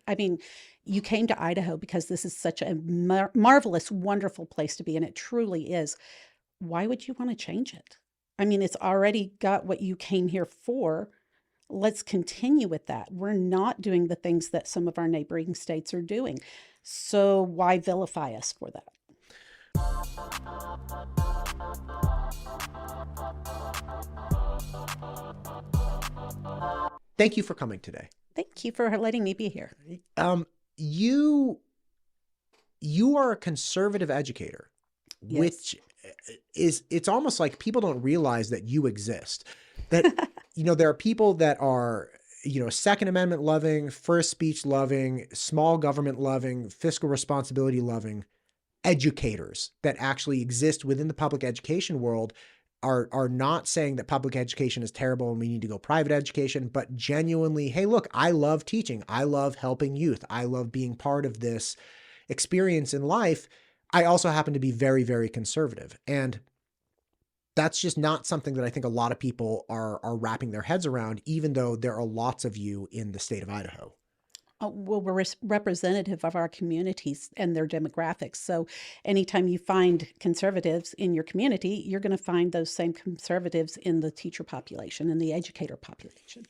I mean, you came to Idaho because this is such a marvelous, wonderful place to be, and it truly is. Why would you want to change it? I mean, it's already got what you came here for. Let's continue with that. We're not doing the things that some of our neighboring states are doing. So why vilify us for that? Thank you for coming today. Thank you for letting me be here. You are a conservative educator, Yes. which it's almost like people don't realize that you exist. That, there are people that are, Second Amendment loving, first speech loving, small government loving, fiscal responsibility loving educators that actually exist within the public education world, are not saying that public education is terrible and we need to go private education, but genuinely, hey, look, I love teaching. I love helping youth. I love being part of this experience in life. I also happen to be very, very conservative. And that's just not something that I think a lot of people are wrapping their heads around, even though there are lots of you in the state of Idaho. Well, we're representative of our communities and their demographics. So anytime you find conservatives in your community, you're going to find those same conservatives in the teacher population and the educator population.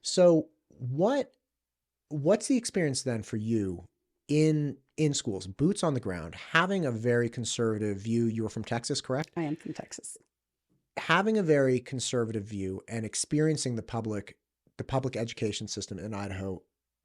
So what's the experience then for you in schools, boots on the ground, having a very conservative view? You were from Texas, correct? I am from Texas. Having a very conservative view and experiencing the public education system in Idaho.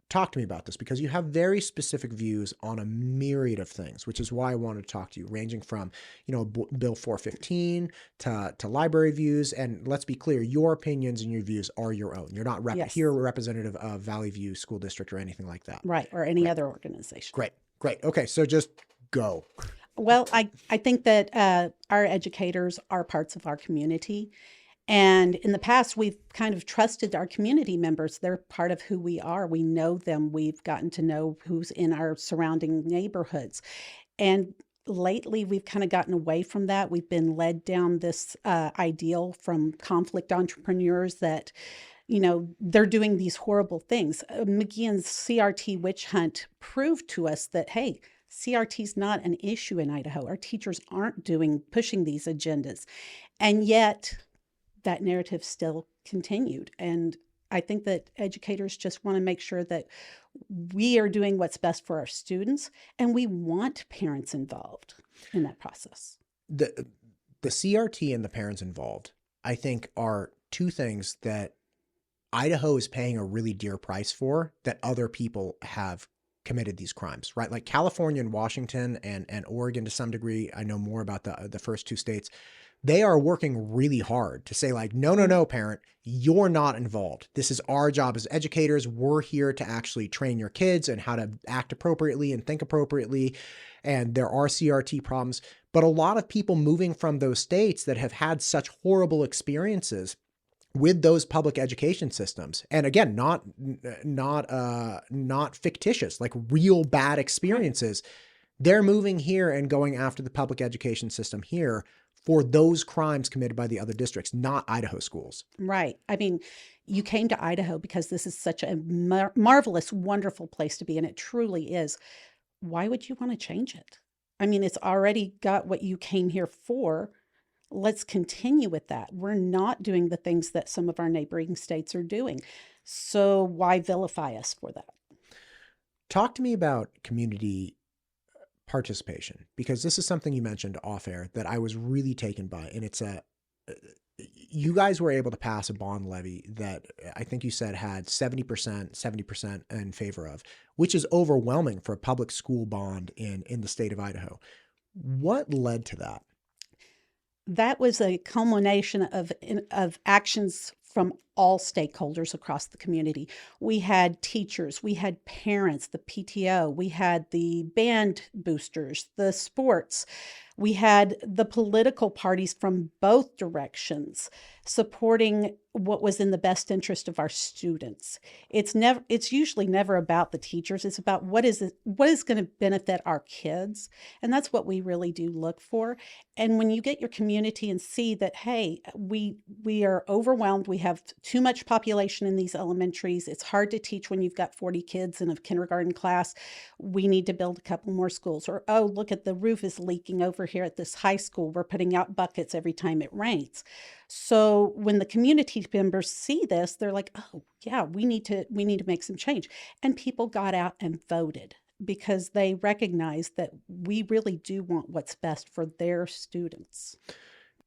Talk to me about this, because you have very specific views on a myriad of things, which is why I wanted to talk to you, ranging from, Bill 415 to library views. And let's be clear, your opinions and your views are your own. You're not Yes. here a representative of Vallivue School District or anything like that. Right. Or any other organization. Great. Okay. So just go. Well, I think that our educators are parts of our community. And in the past, we've kind of trusted our community members. They're part of who we are. We know them. We've gotten to know who's in our surrounding neighborhoods. And lately, we've kind of gotten away from that. We've been led down this ideal from conflict entrepreneurs that, they're doing these horrible things. McGeehan's CRT witch hunt proved to us that, hey, CRT is not an issue in Idaho. Our teachers aren't pushing these agendas. And yet that narrative still continued. And I think that educators just want to make sure that we are doing what's best for our students, and we want parents involved in that process. The CRT and the parents involved, I think, are two things that Idaho is paying a really dear price for, that other people have committed these crimes, right? Like California and Washington and Oregon to some degree. I know more about the first two states. They are working really hard to say, like, no, parent, you're not involved. This is our job as educators. We're here to actually train your kids and how to act appropriately and think appropriately. And there are CRT problems, but a lot of people moving from those states that have had such horrible experiences with those public education systems. And again, not fictitious, like real bad experiences. They're moving here and going after the public education system here for those crimes committed by the other districts, not Idaho schools. Right. I mean, you came to Idaho because this is such a marvelous, wonderful place to be, and it truly is. Why would you want to change it? I mean, it's already got what you came here for. Let's continue with that. We're not doing the things that some of our neighboring states are doing. So why vilify us for that? Talk to me about community participation, because this is something you mentioned off air that I was really taken by. And it's you guys were able to pass a bond levy that I think you said had 70% in favor of, which is overwhelming for a public school bond in the state of Idaho. What led to that? That was a culmination of actions from all stakeholders across the community. We had teachers, we had parents, the PTO, we had the band boosters, the sports. We had the political parties from both directions supporting what was in the best interest of our students. It's usually never about the teachers. It's about what is going to benefit our kids. And that's what we really do look for. And when you get your community and see that, hey, we are overwhelmed, we have too much population in these elementaries, it's hard to teach when you've got 40 kids in a kindergarten class, we need to build a couple more schools. Or, oh, look at the roof is leaking over here at this high school, we're putting out buckets every time it rains. So when the community members see this, they're like, oh yeah, we need to make some change. And people got out and voted because they recognize that we really do want what's best for their students.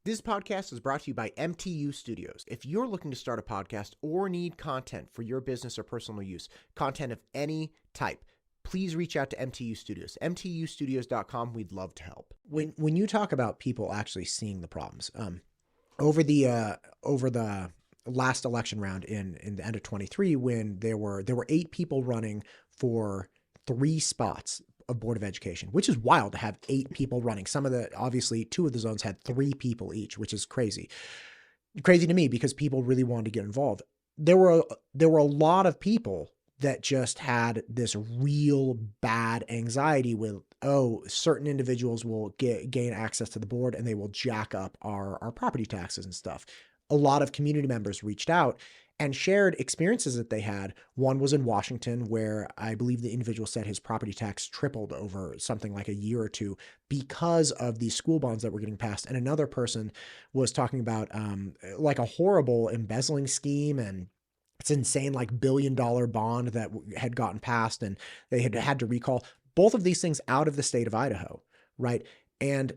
This podcast is brought to you by MTU Studios. If you're looking to start a podcast or need content for your business or personal use, content of any type, please reach out to MTU Studios. MTUstudios.com. We'd love to help. When you talk about people actually seeing the problems, over the last election round in the end of 23, when there were 8 people running for 3 spots of Board of Education, which is wild to have 8 people running. Obviously 2 of the zones had 3 people each, which is crazy to me because people really wanted to get involved. There were a lot of people that just had this real bad anxiety with, certain individuals will gain access to the board and they will jack up our property taxes and stuff. A lot of community members reached out and shared experiences that they had. One was in Washington, where I believe the individual said his property tax tripled over something like a year or two because of these school bonds that were getting passed. And another person was talking about like a horrible embezzling scheme, and it's insane, like $1 billion bond that had gotten passed and they had to recall both of these things out of the state of Idaho, right? And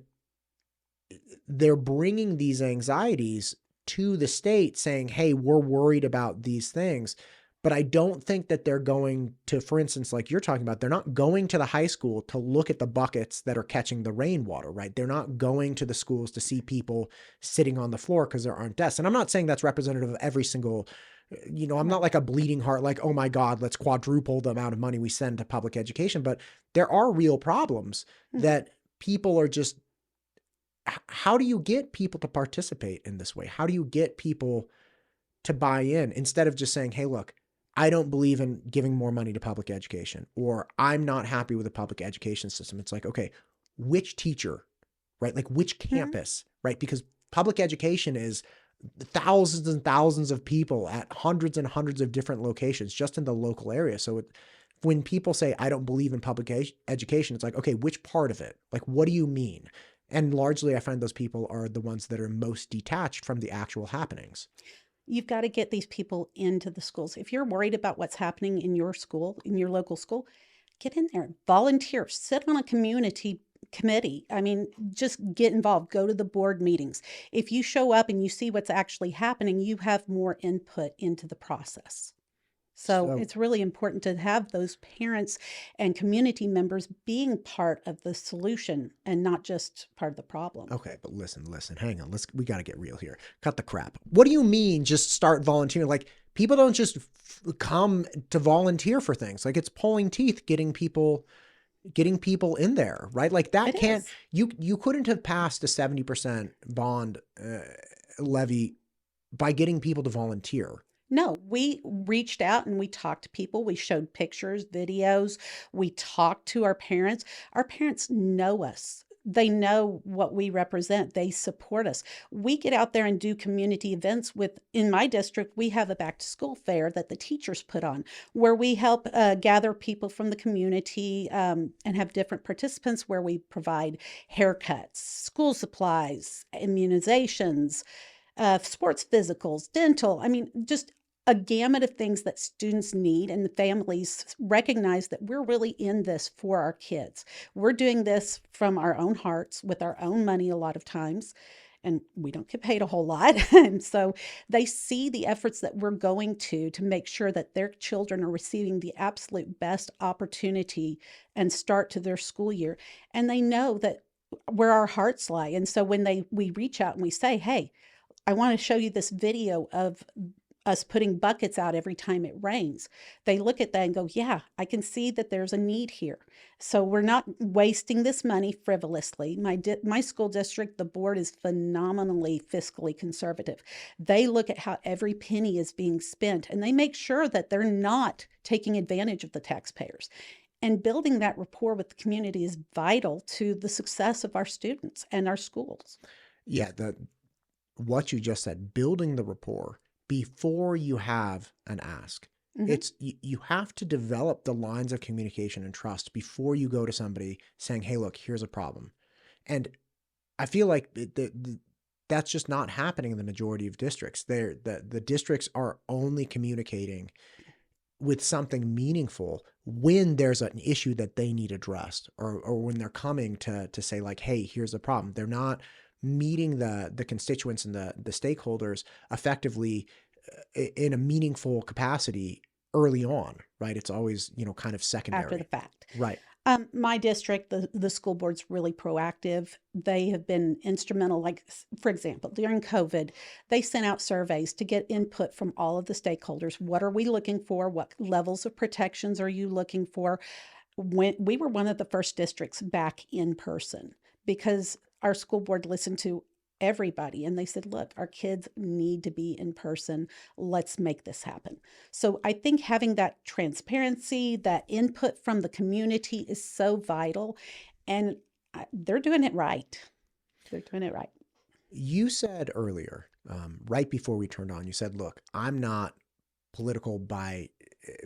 they're bringing these anxieties to the state saying, hey, we're worried about these things. But I don't think that they're going to, for instance, like you're talking about, they're not going to the high school to look at the buckets that are catching the rainwater, right? They're not going to the schools to see people sitting on the floor because there aren't desks. And I'm not saying that's representative of every single, I'm not like a bleeding heart, like, oh my God, let's quadruple the amount of money we send to public education. But there are real problems that people are just, how do you get people to participate in this way? How do you get people to buy in instead of just saying, hey, look, I don't believe in giving more money to public education, or I'm not happy with the public education system. It's like, okay, which teacher, right? Like which campus, right? Because public education is thousands and thousands of people at hundreds and hundreds of different locations just in the local area. So when people say, I don't believe in public education, it's like, okay, which part of it? Like, what do you mean? And largely, I find those people are the ones that are most detached from the actual happenings. You've got to get these people into the schools. If you're worried about what's happening in your school, in your local school, get in there, volunteer, sit on a community committee. I mean, just get involved, go to the board meetings. If you show up and you see what's actually happening, you have more input into the process. So it's really important to have those parents and community members being part of the solution and not just part of the problem. Okay, but listen, hang on. We got to get real here. Cut the crap. What do you mean just start volunteering? Like, people don't just come to volunteer for things. Like, it's pulling teeth getting people in there, right? Like that you couldn't have passed a 70% bond levy by getting people to volunteer. No, we reached out and we talked to people. We showed pictures, videos. We talked to our parents. Our parents know us. They know what we represent. They support us. We get out there and do community events in my district, we have a back to school fair that the teachers put on where we help gather people from the community and have different participants where we provide haircuts, school supplies, immunizations, sports physicals, dental. I mean, just a gamut of things that students need, and the families recognize that we're really in this for our kids. We're doing this from our own hearts with our own money a lot of times, and we don't get paid a whole lot. And so they see the efforts that we're going to make sure that their children are receiving the absolute best opportunity and start to their school year. And they know that where our hearts lie. And so when we reach out and we say, hey, I want to show you this video of us putting buckets out every time it rains. They look at that and go, yeah, I can see that there's a need here. So we're not wasting this money frivolously. My school district, the board is phenomenally fiscally conservative. They look at how every penny is being spent, and they make sure that they're not taking advantage of the taxpayers. And building that rapport with the community is vital to the success of our students and our schools. Yeah, what you just said, building the rapport before you have an ask. Mhm. It's you have to develop the lines of communication and trust before you go to somebody saying, hey, look, here's a problem. And I feel like that's just not happening in the majority of districts. The districts are only communicating with something meaningful when there's an issue that they need addressed, or when they're coming to say like, hey, here's the problem. They're not meeting the constituents and the stakeholders effectively in a meaningful capacity early on, right? It's always, kind of secondary. After the fact. Right. My district, the school board's really proactive. They have been instrumental. Like, for example, during COVID, they sent out surveys to get input from all of the stakeholders. What are we looking for? What levels of protections are you looking for? When we were one of the first districts back in person, because our school board listened to everybody and they said, look, our kids need to be in person. Let's make this happen. So I think having that transparency, that input from the community is so vital, and they're doing it right. They're doing it right. You said earlier, right before we turned on, you said, look, I'm not political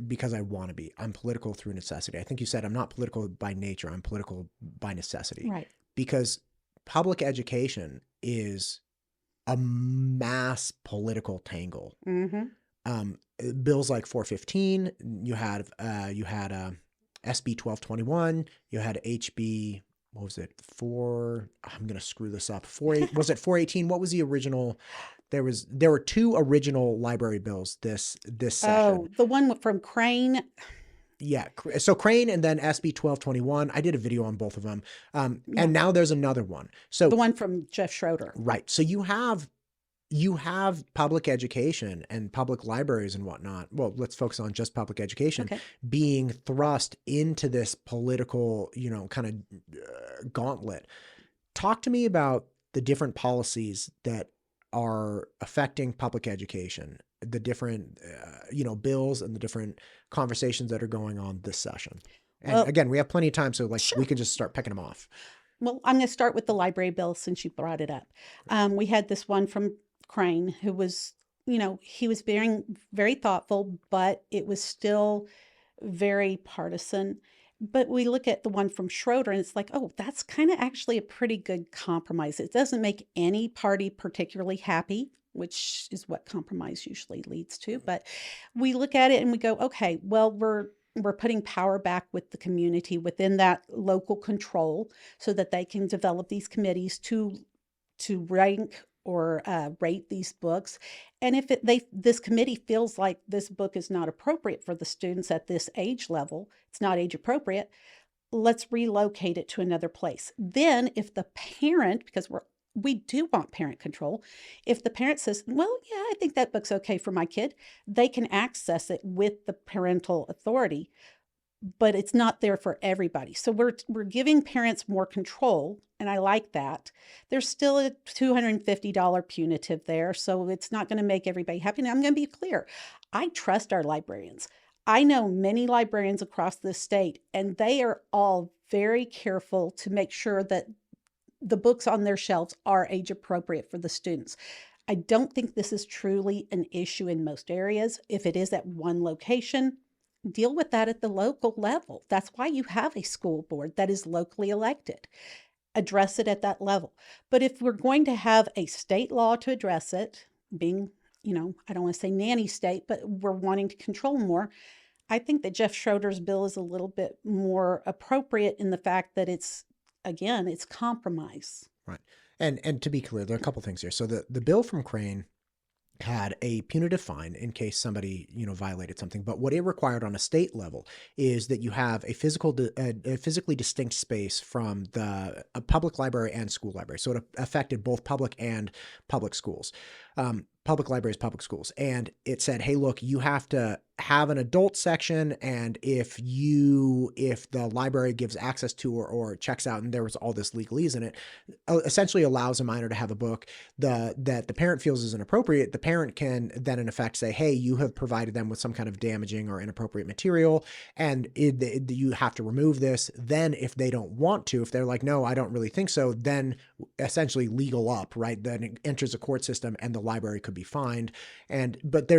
because I want to be. I'm political through necessity. I think you said I'm not political by nature. I'm political by necessity. Right. Because public education is a mass political tangle. Mm-hmm. Bills like 415, you had SB 1221, you had HB, what was it? I'm going to screw this up. Was it 418? What was the original? There were two original library bills this session. Oh, the one from Crane. Yeah. So Crane and then SB 1221. I did a video on both of them. And now there's another one. So the one from Jeff Schroeder. Right. So you have public education and public libraries and whatnot. Well, let's focus on just public education being thrust into this political, kind of gauntlet. Talk to me about the different policies that are affecting public education, the different, bills and the different conversations that are going on this session. And again, we have plenty of time, so we can just start picking them off. Well, I'm going to start with the library bill since you brought it up. We had this one from Crane who was, he was very, very thoughtful, but it was still very partisan. But we look at the one from Schroeder and it's like, oh, that's kind of actually a pretty good compromise. It doesn't make any party particularly happy, which is what compromise usually leads to. But we look at it and we go, okay, well, we're putting power back with the community within that local control so that they can develop these committees to rank or rate these books. And if this committee feels like this book is not appropriate for the students at this age level, it's not age appropriate, let's relocate it to another place. Then if the parent, because we do want parent control, if the parent says, well, yeah, I think that book's okay for my kid, they can access it with the parental authority, but it's not there for everybody. So we're giving parents more control, and I like that. There's still a $250 punitive there, so it's not going to make everybody happy. And I'm going to be clear. I trust our librarians. I know many librarians across this state, and they are all very careful to make sure that the books on their shelves are age appropriate for the students. I don't think this is truly an issue in most areas. If it is at one location, deal with that at the local level. That's why you have a school board that is locally elected. Address it at that level. But if we're going to have a state law to address it, being, I don't want to say nanny state, but we're wanting to control more, I think that Jeff Schroeder's bill is a little bit more appropriate in the fact that it's compromise. Right. And to be clear, there are a couple things here. So the bill from Crane had a punitive fine in case somebody, violated something. But what it required on a state level is that you have a physically distinct space from a public library and school library. So it affected both public and public schools. public libraries, public schools. And it said, hey, look, you have to have an adult section. And if the library gives access to or checks out, and there was all this legalese in it, essentially allows a minor to have a book that the parent feels is inappropriate. The parent can then in effect say, hey, you have provided them with some kind of damaging or inappropriate material, and you have to remove this. Then if they don't want to, if they're like, no, I don't really think so, then essentially legal up, right? Then it enters a court system and the library could be fined. But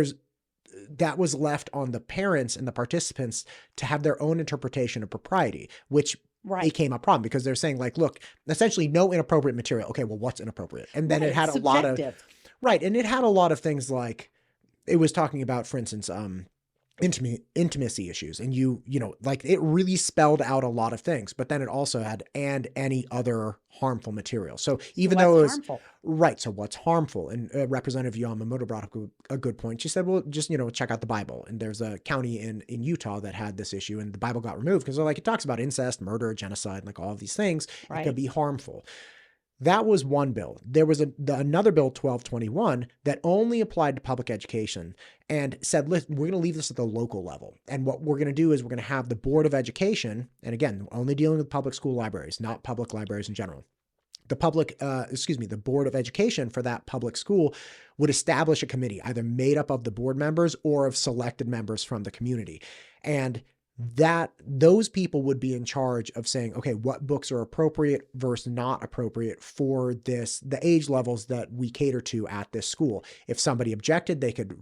that was left on the parents and the participants to have their own interpretation of propriety, which became a problem because they're saying like, look, essentially no inappropriate material. Okay, well, what's inappropriate? And then it had a lot of, and it had a lot of things like it was talking about, for instance, intimacy issues. And like it really spelled out a lot of things, but then it also had, and any other harmful material. So even though it was harmful. Right. So what's harmful? And Representative Yamamoto brought up a good point. She said, well, just, check out the Bible. And there's a county in Utah that had this issue and the Bible got removed because it talks about incest, murder, genocide, like all of these things. Right. It could be harmful. That was one bill. There was another bill, 1221, that only applied to public education and said, listen, we're going to leave this at the local level. And what we're going to do is we're going to have the Board of Education, and again, only dealing with public school libraries, not public libraries in general. The Board of Education for that public school would establish a committee, either made up of the board members or of selected members from the community. And those people would be in charge of saying, okay, what books are appropriate versus not appropriate for the age levels that we cater to at this school. If somebody objected, they could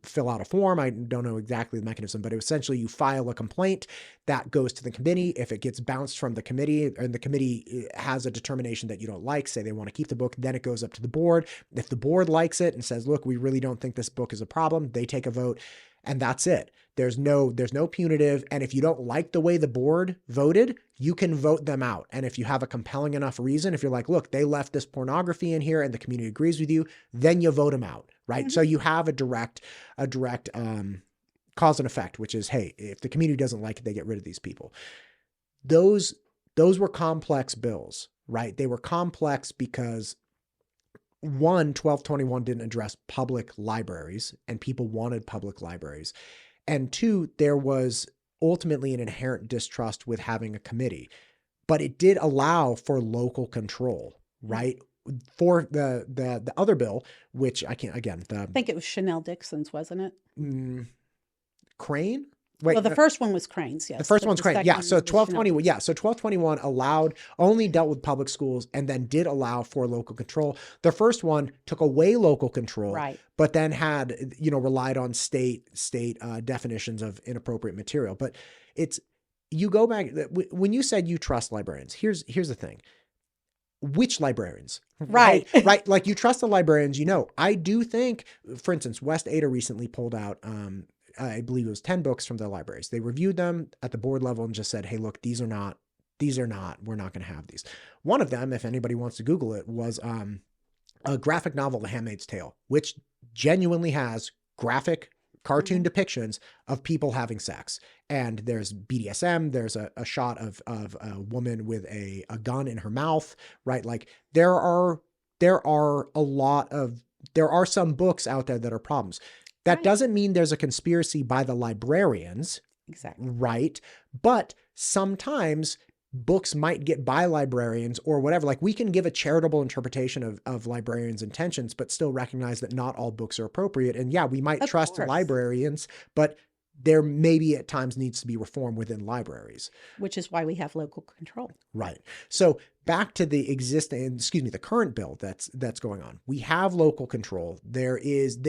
fill out a form. I don't know exactly the mechanism, but essentially you file a complaint that goes to the committee. If it gets bounced from the committee and the committee has a determination that you don't like, say they want to keep the book, then it goes up to the board. If the board likes it and says, look, we really don't think this book is a problem, they take a vote. And that's it. There's no punitive. And if you don't like the way the board voted, you can vote them out. And if you have a compelling enough reason, if you're like, look, they left this pornography in here and the community agrees with you, then you vote them out, right? Mm-hmm. So you have a direct cause and effect, which is, hey, if the community doesn't like it, they get rid of these people. Those were complex bills, right? They were complex because 1221 didn't address public libraries and people wanted public libraries. And 2, there was ultimately an inherent distrust with having a committee, but it did allow for local control, right? For the other bill, which I can't, again, I think it was Chanel Dixon's, wasn't it? Crane? Wait, well, the first one was Crane's, yes. The first one's Crane. Yeah. So 1221, So 1221 only dealt with public schools and then did allow for local control. The first one took away local control, right, but then had, relied on state definitions of inappropriate material. But you go back, when you said you trust librarians, here's the thing. Which librarians? Right. Right. Like you trust the librarians, I do think, for instance, West Ada recently pulled out, I believe it was 10 books from their libraries. They reviewed them at the board level and just said, hey, look, these are not, we're not going to have these. One of them, if anybody wants to Google it, was a graphic novel, The Handmaid's Tale, which genuinely has graphic cartoon depictions of people having sex. And there's BDSM. There's a shot of a woman with a gun in her mouth, right? Like there are some books out there that are problems. That doesn't mean there's a conspiracy by the librarians. Exactly. Right. But sometimes books might get by librarians or whatever. Like we can give a charitable interpretation of librarians' intentions, but still recognize that not all books are appropriate. And yeah, we might trust librarians, but there maybe at times needs to be reform within libraries. Which is why we have local control. Right. So back to the current bill that's going on. We have local control. There is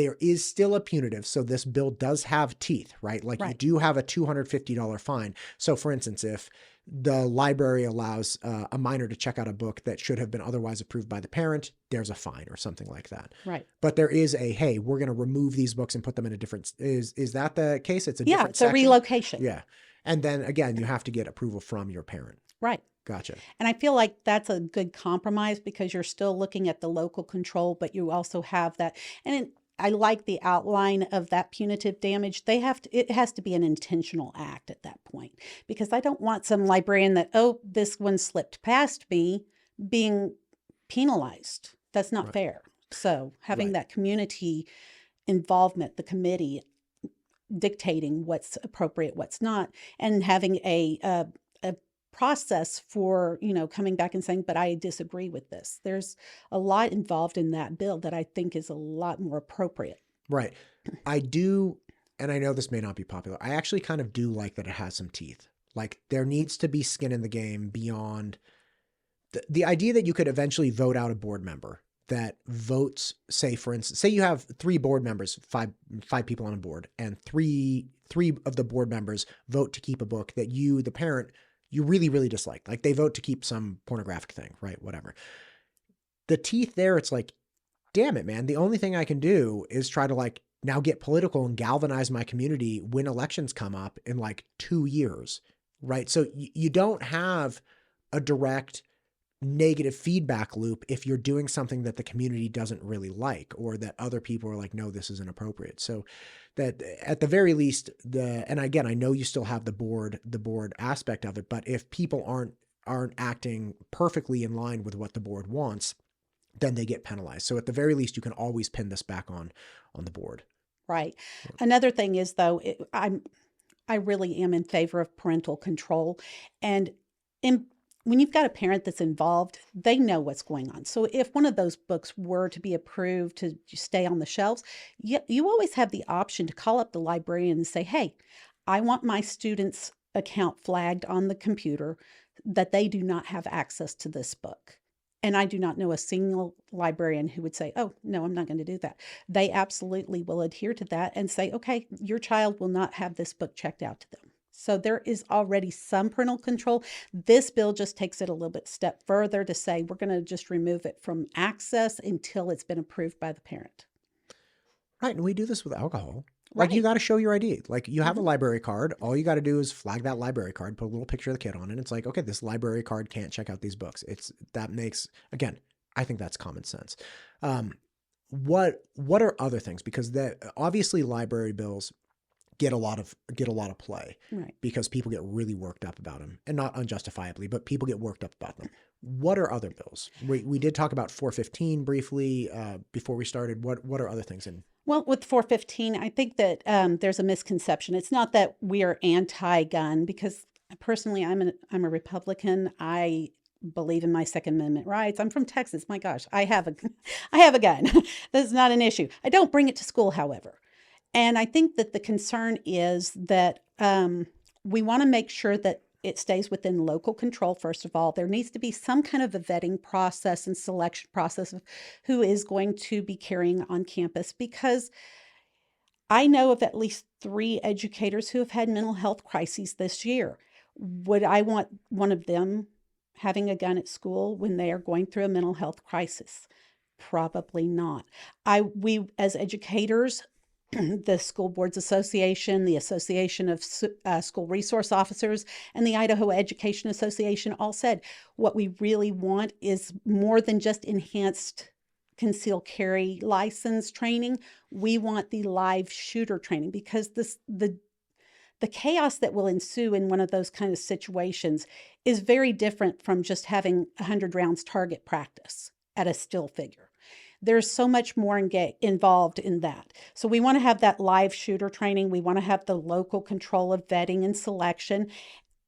still a punitive. So this bill does have teeth, right? Like you do have a $250 fine. So for instance, if the library allows a minor to check out a book that should have been otherwise approved by the parent, there's a fine or something like that. Right. But there is hey, we're going to remove these books and put them in a different, is that the case? It's a different section? A relocation. Yeah. And then again, you have to get approval from your parent. Right. Gotcha. And I feel like that's a good compromise because you're still looking at the local control, but you also have that. And I like the outline of that punitive damage. It has to be an intentional act at that point, because I don't want some librarian that, this one slipped past me being penalized. That's not fair. So having Right. that community involvement, the committee dictating what's appropriate, what's not, and having a process for, coming back and saying, but I disagree with this. There's a lot involved in that bill that I think is a lot more appropriate. Right. I do, and I know this may not be popular. I actually kind of do like that it has some teeth. Like there needs to be skin in the game beyond the idea that you could eventually vote out a board member that votes, say for instance, say you have 3 board members, five people on a board, and three of the board members vote to keep a book that you, the parent, you really, really dislike. Like they vote to keep some pornographic thing, right? Whatever. The teeth there, it's like, damn it, man. The only thing I can do is try to like now get political and galvanize my community when elections come up in like 2 years, right? So you don't have a direct negative feedback loop if you're doing something that the community doesn't really like, or that other people are like, no, this is inappropriate. So that at the very least, and again, I know you still have the board aspect of it, but if people aren't acting perfectly in line with what the board wants, then they get penalized. So at the very least, you can always pin this back on the board. Right. Another thing is, though, I really am in favor of parental control. And when you've got a parent that's involved, they know what's going on. So if one of those books were to be approved to stay on the shelves, you always have the option to call up the librarian and say, hey, I want my student's account flagged on the computer that they do not have access to this book. And I do not know a single librarian who would say, oh, no, I'm not going to do that. They absolutely will adhere to that and say, okay, your child will not have this book checked out to them. So there is already some parental control. This bill just takes it a little bit step further to say we're going to just remove it from access until it's been approved by the parent. Right. And we do this with alcohol. Like you got to show your ID. Like you have a library card. All you got to do is flag that library card, put a little picture of the kid on it. It's like, okay, this library card can't check out these books. Again, I think that's common sense. What are other things? Because obviously library bills get a lot of play, right? Because people get really worked up about them, and not unjustifiably, but people get worked up about them. What are other bills? We did talk about 415 briefly before we started. What are other things in? Well, with 415, I think that there's a misconception. It's not that we are anti-gun, because personally, I'm a Republican. I believe in my Second Amendment rights. I'm from Texas. My gosh, I have a gun. That's not an issue. I don't bring it to school, however. And I think that the concern is that we want to make sure that it stays within local control. First of all, there needs to be some kind of a vetting process and selection process of who is going to be carrying on campus, because I know of at least 3 educators who have had mental health crises this year. Would I want one of them having a gun at school when they are going through a mental health crisis? Probably not. We as educators, the School Boards Association, the Association of School Resource Officers, and the Idaho Education Association all said what we really want is more than just enhanced concealed carry license training. We want the live shooter training, because the chaos that will ensue in one of those kind of situations is very different from just having 100 rounds target practice at a still figure. There's so much more involved in that. So we want to have that live shooter training. We want to have the local control of vetting and selection.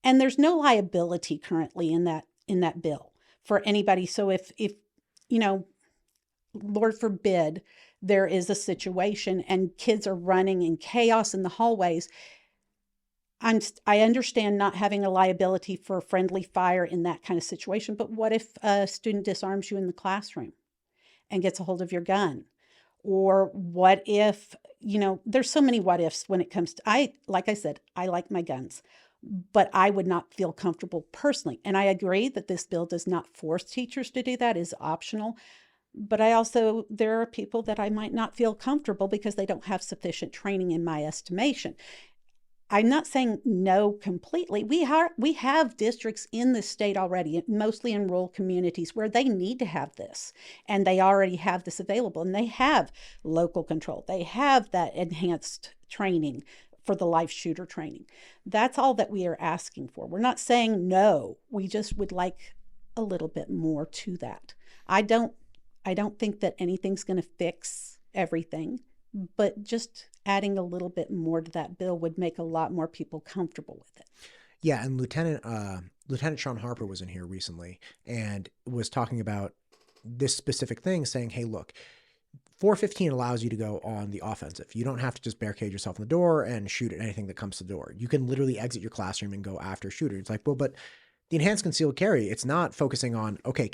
And there's no liability currently in that bill for anybody. So if Lord forbid, there is a situation and kids are running in chaos in the hallways, I understand not having a liability for friendly fire in that kind of situation. But what if a student disarms you in the classroom and gets a hold of your gun? Or what if, there's so many what ifs when it comes to, like I said, I like my guns, but I would not feel comfortable personally. And I agree that this bill does not force teachers to do that, is optional. But there are people that I might not feel comfortable because they don't have sufficient training, in my estimation. I'm not saying no completely. We have districts in the state already, mostly in rural communities, where they need to have this, and they already have this available, and they have local control. They have that enhanced training for the live shooter training. That's all that we are asking for. We're not saying no. We just would like a little bit more to that. I don't I don't think that anything's going to fix everything, but just adding a little bit more to that bill would make a lot more people comfortable with it. Yeah, and Lieutenant Sean Harper was in here recently and was talking about this specific thing, saying, hey, look, 415 allows you to go on the offensive. You don't have to just barricade yourself in the door and shoot at anything that comes to the door. You can literally exit your classroom and go after a shooter. It's like, well, but the enhanced concealed carry, it's not focusing on, okay,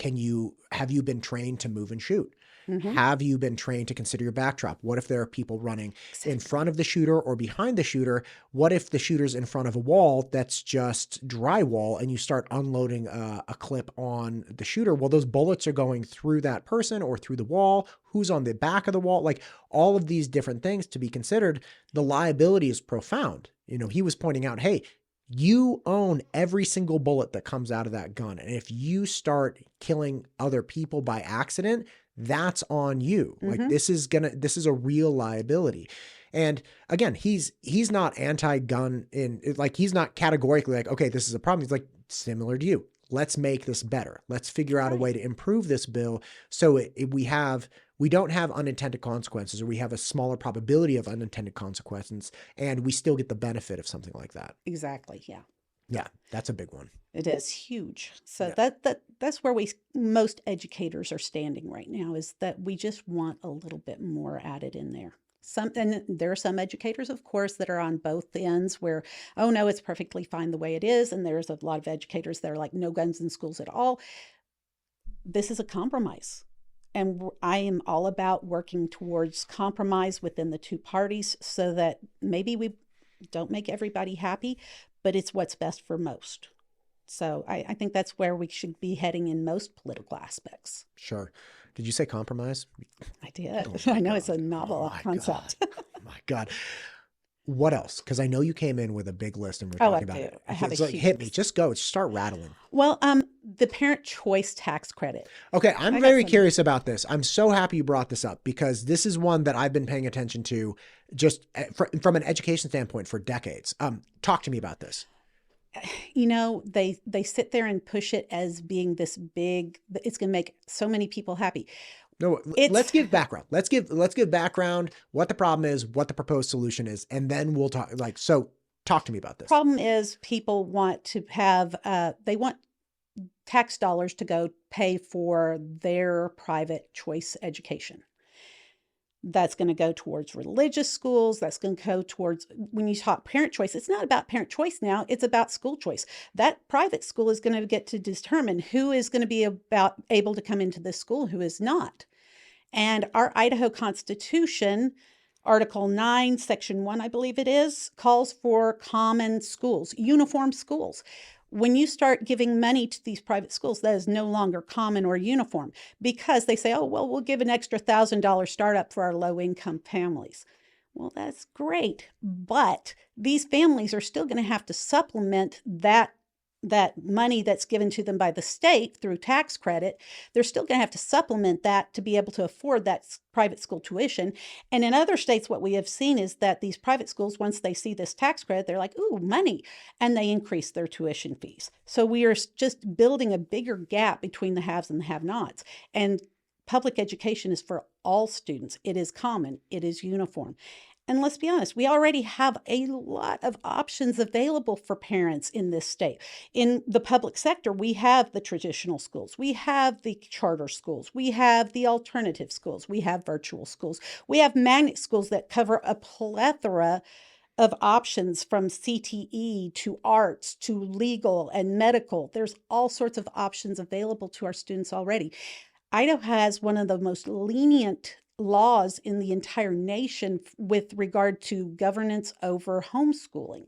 have you been trained to move and shoot? Mm-hmm. Have you been trained to consider your backdrop? What if there are people running in front of the shooter or behind the shooter? What if the shooter's in front of a wall that's just drywall and you start unloading a clip on the shooter? Well, those bullets are going through that person or through the wall. Who's on the back of the wall? Like all of these different things to be considered. The liability is profound. He was pointing out, hey, you own every single bullet that comes out of that gun. And if you start killing other people by accident, that's on you. Mm-hmm. Like this is a real liability. And again, he's not anti-gun he's not categorically like, okay, this is a problem. He's like, similar to you. Let's make this better. Let's figure out a way to improve this bill so we don't have unintended consequences, or we have a smaller probability of unintended consequences, and we still get the benefit of something like that. Exactly. Yeah. Yeah, that's a big one. It is huge. So Yeah. that's where most educators are standing right now, is that we just want a little bit more added in there. And there are some educators, of course, that are on both ends where, oh no, it's perfectly fine the way it is. And there's a lot of educators that are like, no guns in schools at all. This is a compromise. And I am all about working towards compromise within the two parties so that maybe we don't make everybody happy, but it's what's best for most. So I think that's where we should be heading in most political aspects. Sure. Did you say compromise? I did. Oh I know God. it's a novel concept. Oh my God. What else? Because I know you came in with a big list and we're talking about it. I have It's a like, huge hit me. list. Just go. Just start rattling. Well, the parent choice tax credit. Okay, I'm I got very some. curious about this. I'm so happy you brought this up because this is one that I've been paying attention to just from an education standpoint for decades. Talk to me about this. They sit there and push it as being this big, it's going to make so many people happy. No, let's give background. Let's give background, what the problem is, what the proposed solution is, and then we'll talk. Talk to me about this. Problem is people want to have, they want tax dollars to go pay for their private choice education. That's going to go towards religious schools. That's going to go towards, when you talk parent choice, it's not about parent choice now. It's about school choice. That private school is going to get to determine who is going to be able to come into this school, who is not. And our Idaho Constitution, Article 9, Section 1, I believe it is, calls for common schools, uniform schools. When you start giving money to these private schools, that is no longer common or uniform, because they say, oh, well, we'll give an extra $1,000 startup for our low-income families. Well, that's great, but these families are still going to have to supplement that money that's given to them by the state through tax credit. They're still going to have to supplement that to be able to afford that private school tuition. And in other states, what we have seen is that these private schools, once they see this tax credit, they're like, ooh, money, and they increase their tuition fees. So we are just building a bigger gap between the haves and the have-nots. And public education is for all students. It is common. It is uniform. And let's be honest, we already have a lot of options available for parents in this state. In the public sector, we have the traditional schools, we have the charter schools, we have the alternative schools, we have virtual schools, we have magnet schools that cover a plethora of options from CTE to arts to legal and medical. There's all sorts of options available to our students already. Idaho has one of the most lenient laws in the entire nation with regard to governance over homeschooling.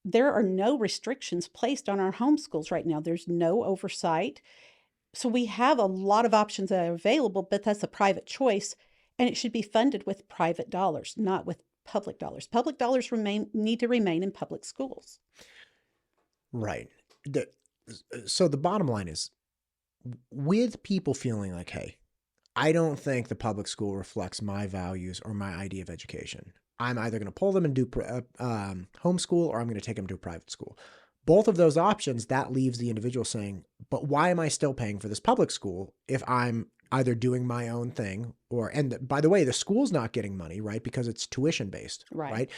There are no restrictions placed on our homeschools right now. There's no oversight. So we have a lot of options that are available, but that's a private choice, and it should be funded with private dollars, not with public dollars. Public dollars need to remain in public schools. Right. So the bottom line is, with people feeling like, hey, I don't think the public school reflects my values or my idea of education. I'm either going to pull them and do homeschool, or I'm going to take them to a private school. Both of those options, that leaves the individual saying, but why am I still paying for this public school if I'm either doing my own thing and by the way, the school's not getting money, right? Because it's tuition based, right?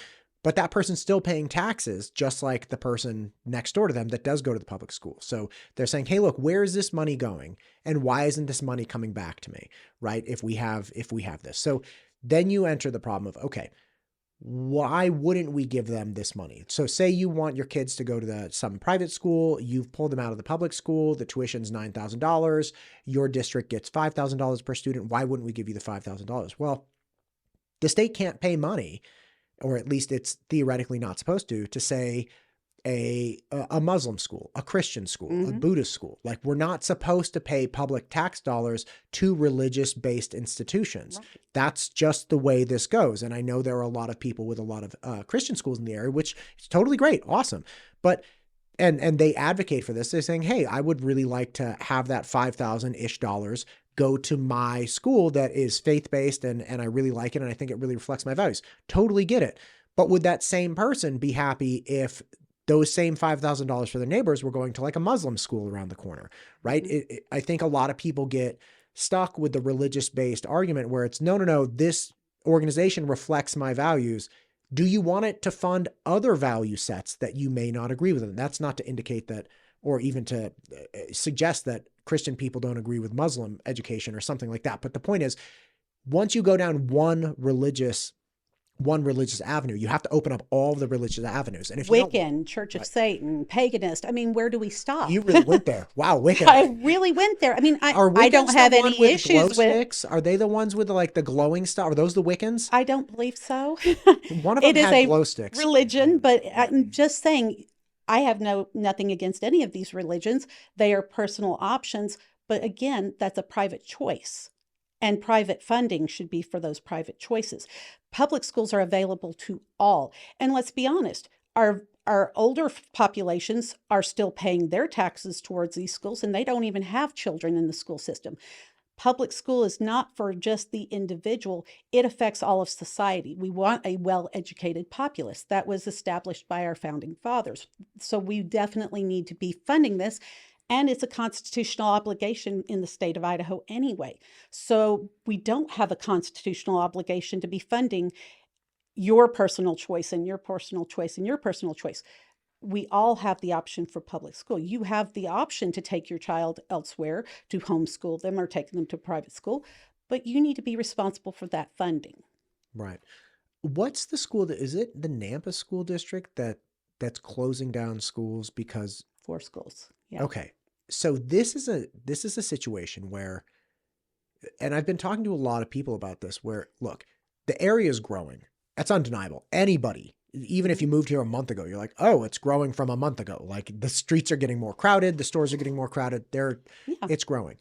But that person's still paying taxes, just like the person next door to them that does go to the public school. So they're saying, hey, look, where is this money going? And why isn't this money coming back to me, right? If we have this. So then you enter the problem of, okay, why wouldn't we give them this money? So say you want your kids to go to some private school, you've pulled them out of the public school, the tuition's $9,000, your district gets $5,000 per student. Why wouldn't we give you the $5,000? Well, the state can't pay money, or at least it's theoretically not supposed to say a Muslim school, a Christian school, a Buddhist school. Like, we're not supposed to pay public tax dollars to religious-based institutions. Right. That's just the way this goes. And I know there are a lot of people with a lot of Christian schools in the area, which is totally great, awesome. But and they advocate for this. They're saying, hey, I would really like to have that $5,000-ish go to my school that is faith-based and I really like it and I think it really reflects my values. Totally get it. But would that same person be happy if those same $5,000 for their neighbors were going to like a Muslim school around the corner, right? I think a lot of people get stuck with the religious-based argument where it's, no, this organization reflects my values. Do you want it to fund other value sets that you may not agree with? And that's not to indicate that, or even to suggest that Christian people don't agree with Muslim education or something like that. But the point is, once you go down one religious avenue, you have to open up all the religious avenues. And if Wiccan, Church of Satan, paganist, I mean, where do we stop? You really went there. Wow, Wiccan. I really went there. I mean, I don't have any issues with. Are they the ones with the glowing stuff? Are those the Wiccans? I don't believe so. One of them had glow sticks. Religion, but I'm just saying, I have nothing against any of these religions. They are personal options. But again, that's a private choice. And private funding should be for those private choices. Public schools are available to all. And let's be honest, our older populations are still paying their taxes towards these schools, and they don't even have children in the school system. Public school is not for just the individual. It affects all of society. We want a well-educated populace. That was established by our founding fathers. So we definitely need to be funding this. And it's a constitutional obligation in the state of Idaho anyway. So we don't have a constitutional obligation to be funding your personal choice and your personal choice and your personal choice. We all have the option for public school. You have the option to take your child elsewhere, to homeschool them or take them to private school, but you need to be responsible for that funding. Right. What's the school is it the Nampa School District that's closing down schools because 4 schools. Yeah. Okay. So this is a situation where, and I've been talking to a lot of people about this, where look, the area is growing. That's undeniable. Anybody, even if you moved here a month ago, you're like, oh, it's growing from a month ago. Like, the streets are getting more crowded. The stores are getting more crowded. It's growing.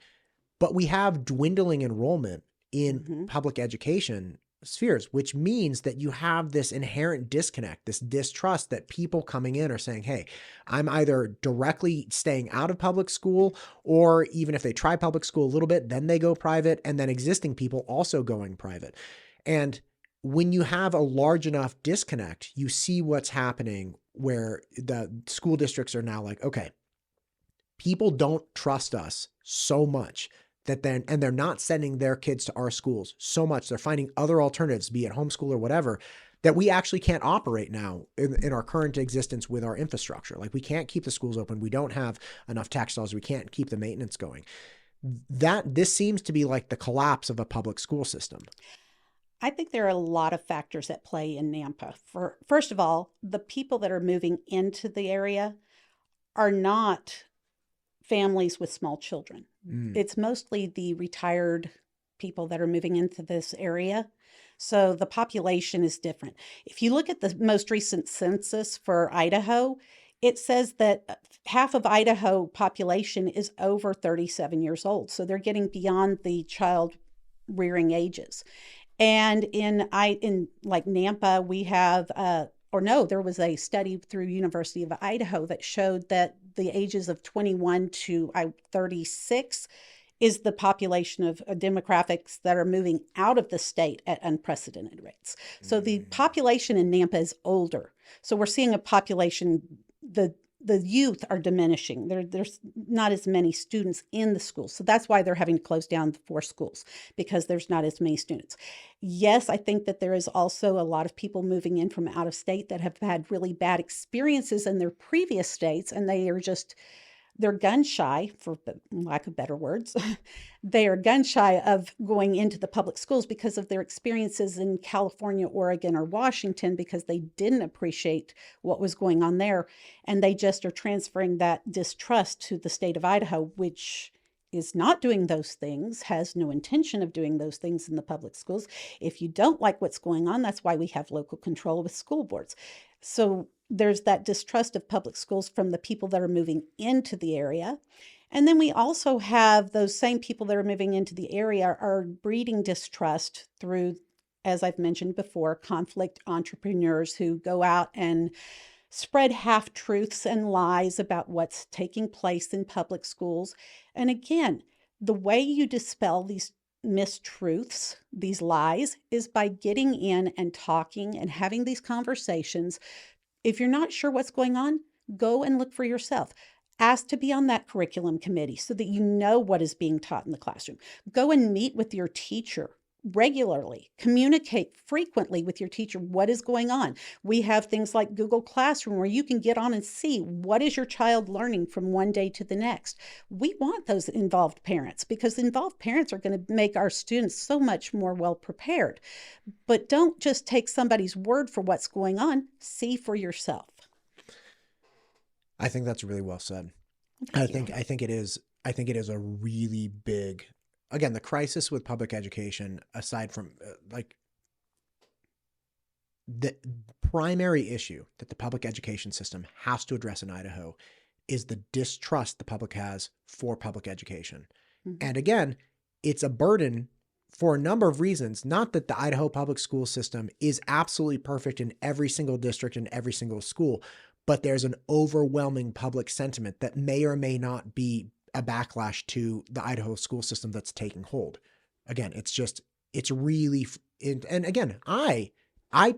But we have dwindling enrollment in public education spheres, which means that you have this inherent disconnect, this distrust that people coming in are saying, hey, I'm either directly staying out of public school, or even if they try public school a little bit, then they go private, and then existing people also going private. And when you have a large enough disconnect, you see what's happening where the school districts are now like, okay, people don't trust us so much and they're not sending their kids to our schools so much. They're finding other alternatives, be it homeschool or whatever, that we actually can't operate now in our current existence with our infrastructure. Like, we can't keep the schools open. We don't have enough tax dollars. We can't keep the maintenance going. This seems to be like the collapse of a public school system. I think there are a lot of factors at play in Nampa. First of all, the people that are moving into the area are not families with small children. It's mostly the retired people that are moving into this area. So the population is different. If you look at the most recent census for Idaho, it says that half of Idaho population is over 37 years old. So they're getting beyond the child rearing ages. And in like Nampa, we have, there was a study through University of Idaho that showed that the ages of 21 to 36 is the population of demographics that are moving out of the state at unprecedented rates. So the population in Nampa is older. So we're seeing a population, the the youth are diminishing. There's not as many students in the schools. So that's why they're having to close down the 4 schools, because there's not as many students. Yes, I think that there is also a lot of people moving in from out of state that have had really bad experiences in their previous states, and they're gun shy, for lack of better words. They are gun shy of going into the public schools because of their experiences in California, Oregon, or Washington, because they didn't appreciate what was going on there. And they just are transferring that distrust to the state of Idaho, which is not doing those things, has no intention of doing those things in the public schools. If you don't like what's going on, that's why we have local control with school boards. So there's that distrust of public schools from the people that are moving into the area. And then we also have those same people that are moving into the area are breeding distrust through, as I've mentioned before, conflict entrepreneurs who go out and spread half-truths and lies about what's taking place in public schools. And again, the way you dispel these mistruths, these lies, is by getting in and talking and having these conversations. If you're not sure what's going on, go and look for yourself. Ask to be on that curriculum committee so that you know what is being taught in the classroom. Go and meet with your teacher regularly. Communicate frequently with your teacher what is going on. We have things like Google Classroom where you can get on and see what is your child learning from one day to the next. We want those involved parents, because involved parents are going to make our students so much more well prepared. But don't just take somebody's word for what's going on. See for yourself. I think that's really well said. I think it is a really big, again, the crisis with public education, aside from the primary issue that the public education system has to address in Idaho is the distrust the public has for public education. Mm-hmm. And again, it's a burden for a number of reasons. Not that the Idaho public school system is absolutely perfect in every single district and every single school, but there's an overwhelming public sentiment that may or may not be a backlash to the Idaho school system that's taking hold. Again, it's really, and again, I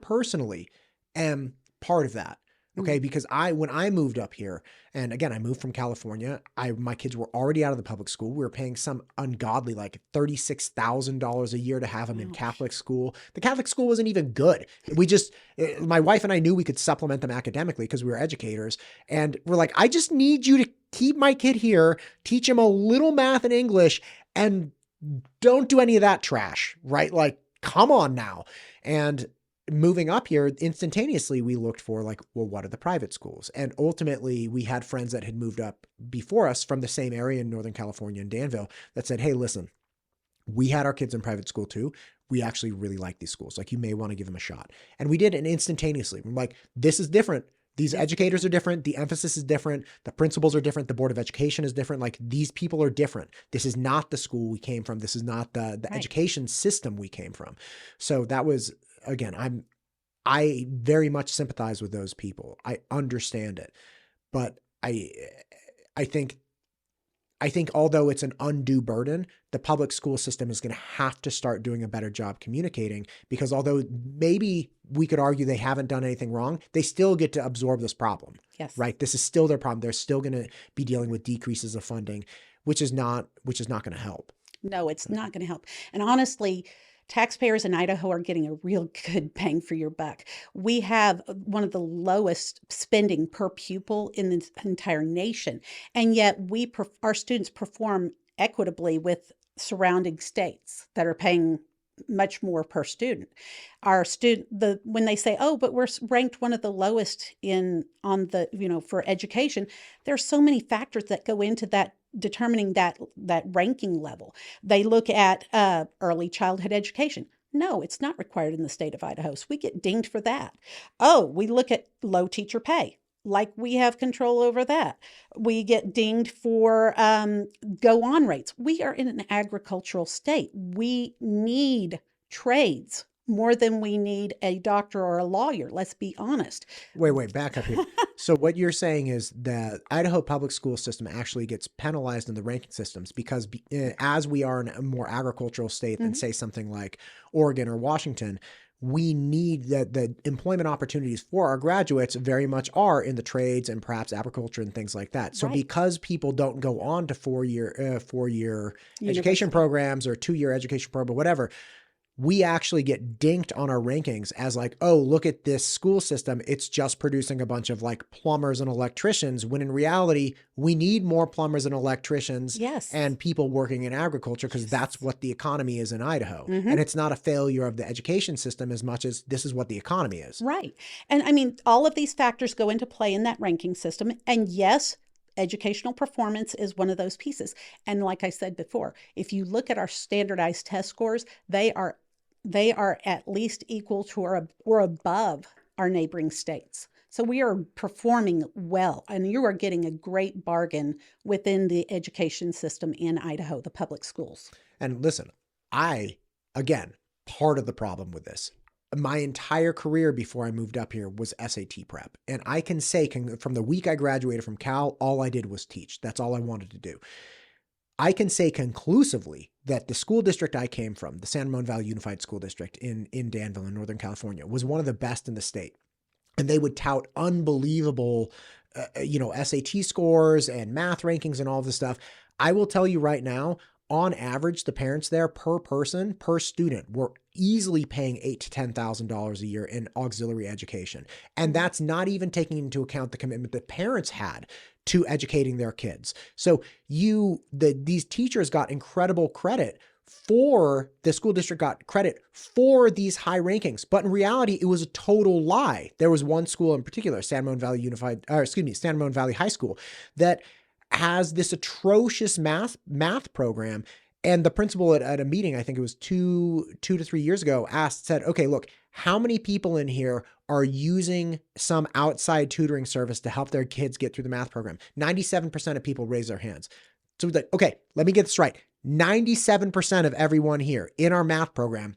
personally am part of that. Okay. Because when I moved up here, and again, I moved from California, my kids were already out of the public school. We were paying some ungodly, like $36,000 a year to have them in Catholic school. The Catholic school wasn't even good. My wife and I knew we could supplement them academically because we were educators. And we're like, I just need you to keep my kid here, teach him a little math and English, and don't do any of that trash, right? Like, come on now. And moving up here, instantaneously, we looked for like, well, what are the private schools? And ultimately, we had friends that had moved up before us from the same area in Northern California in Danville that said, hey, listen, we had our kids in private school too. We actually really like these schools. Like, you may want to give them a shot. And we did, and instantaneously, we're like, this is different. These educators are different. The emphasis is different. The principals are different. The Board of Education is different. Like, these people are different. This is not the school we came from. This is not the right education system we came from. So that was, again, I very much sympathize with those people. I understand it, but I think although it's an undue burden, the public school system is going to have to start doing a better job communicating, because although maybe we could argue they haven't done anything wrong, they still get to absorb this problem. Yes. Right. This is still their problem. They're still going to be dealing with decreases of funding, which is not going to help. No, it's not going to help. And honestly, taxpayers in Idaho are getting a real good bang for your buck. We have one of the lowest spending per pupil in the entire nation, and yet our students perform equitably with surrounding states that are paying much more per student. When they say, "Oh, but we're ranked one of the lowest for education," there's so many factors that go into that, determining that ranking level. They look at early childhood education. No, it's not required in the state of Idaho, so we get dinged for that. Oh, we look at low teacher pay. Like, we have control over that. We get dinged for go-on rates. We are in an agricultural state. We need trades more than we need a doctor or a lawyer. Let's be honest. Wait, back up here. So what you're saying is that Idaho public school system actually gets penalized in the ranking systems because as we are in a more agricultural state than say something like Oregon or Washington, we need the employment opportunities for our graduates very much are in the trades and perhaps agriculture and things like that. So Right. because people don't go on to four-year education University. programs or 2-year education program, whatever, we actually get dinked on our rankings as like, oh, look at this school system. It's just producing a bunch of like plumbers and electricians, when in reality, we need more plumbers and electricians Yes. and people working in agriculture, because that's Yes. what the economy is in Idaho. Mhm. And it's not a failure of the education system as much as this is what the economy is. Right. And I mean, all of these factors go into play in that ranking system. And yes, educational performance is one of those pieces. And like I said before, if you look at our standardized test scores, they are at least equal to or above our neighboring states. So we are performing well, and you are getting a great bargain within the education system in Idaho, the public schools. And listen, again, part of the problem with this, my entire career before I moved up here was SAT prep. And I can say from the week I graduated from Cal, all I did was teach. That's all I wanted to do. I can say conclusively that the school district I came from, the San Ramon Valley Unified School District in Danville in Northern California, was one of the best in the state. And they would tout unbelievable, SAT scores and math rankings and all this stuff. I will tell you right now, on average, the parents there per person, per student, were easily paying $8,000 to $10,000 a year in auxiliary education. And that's not even taking into account the commitment that parents had to educating their kids. So these teachers got incredible credit the school district got credit for these high rankings, but in reality, it was a total lie. There was one school in particular, San Ramon Valley High School, that has this atrocious math program. And the principal at a meeting, I think it was two to 3 years ago, said, okay, look, how many people in here are using some outside tutoring service to help their kids get through the math program? 97% of people raise their hands. So he's like, okay, let me get this right. 97% of everyone here in our math program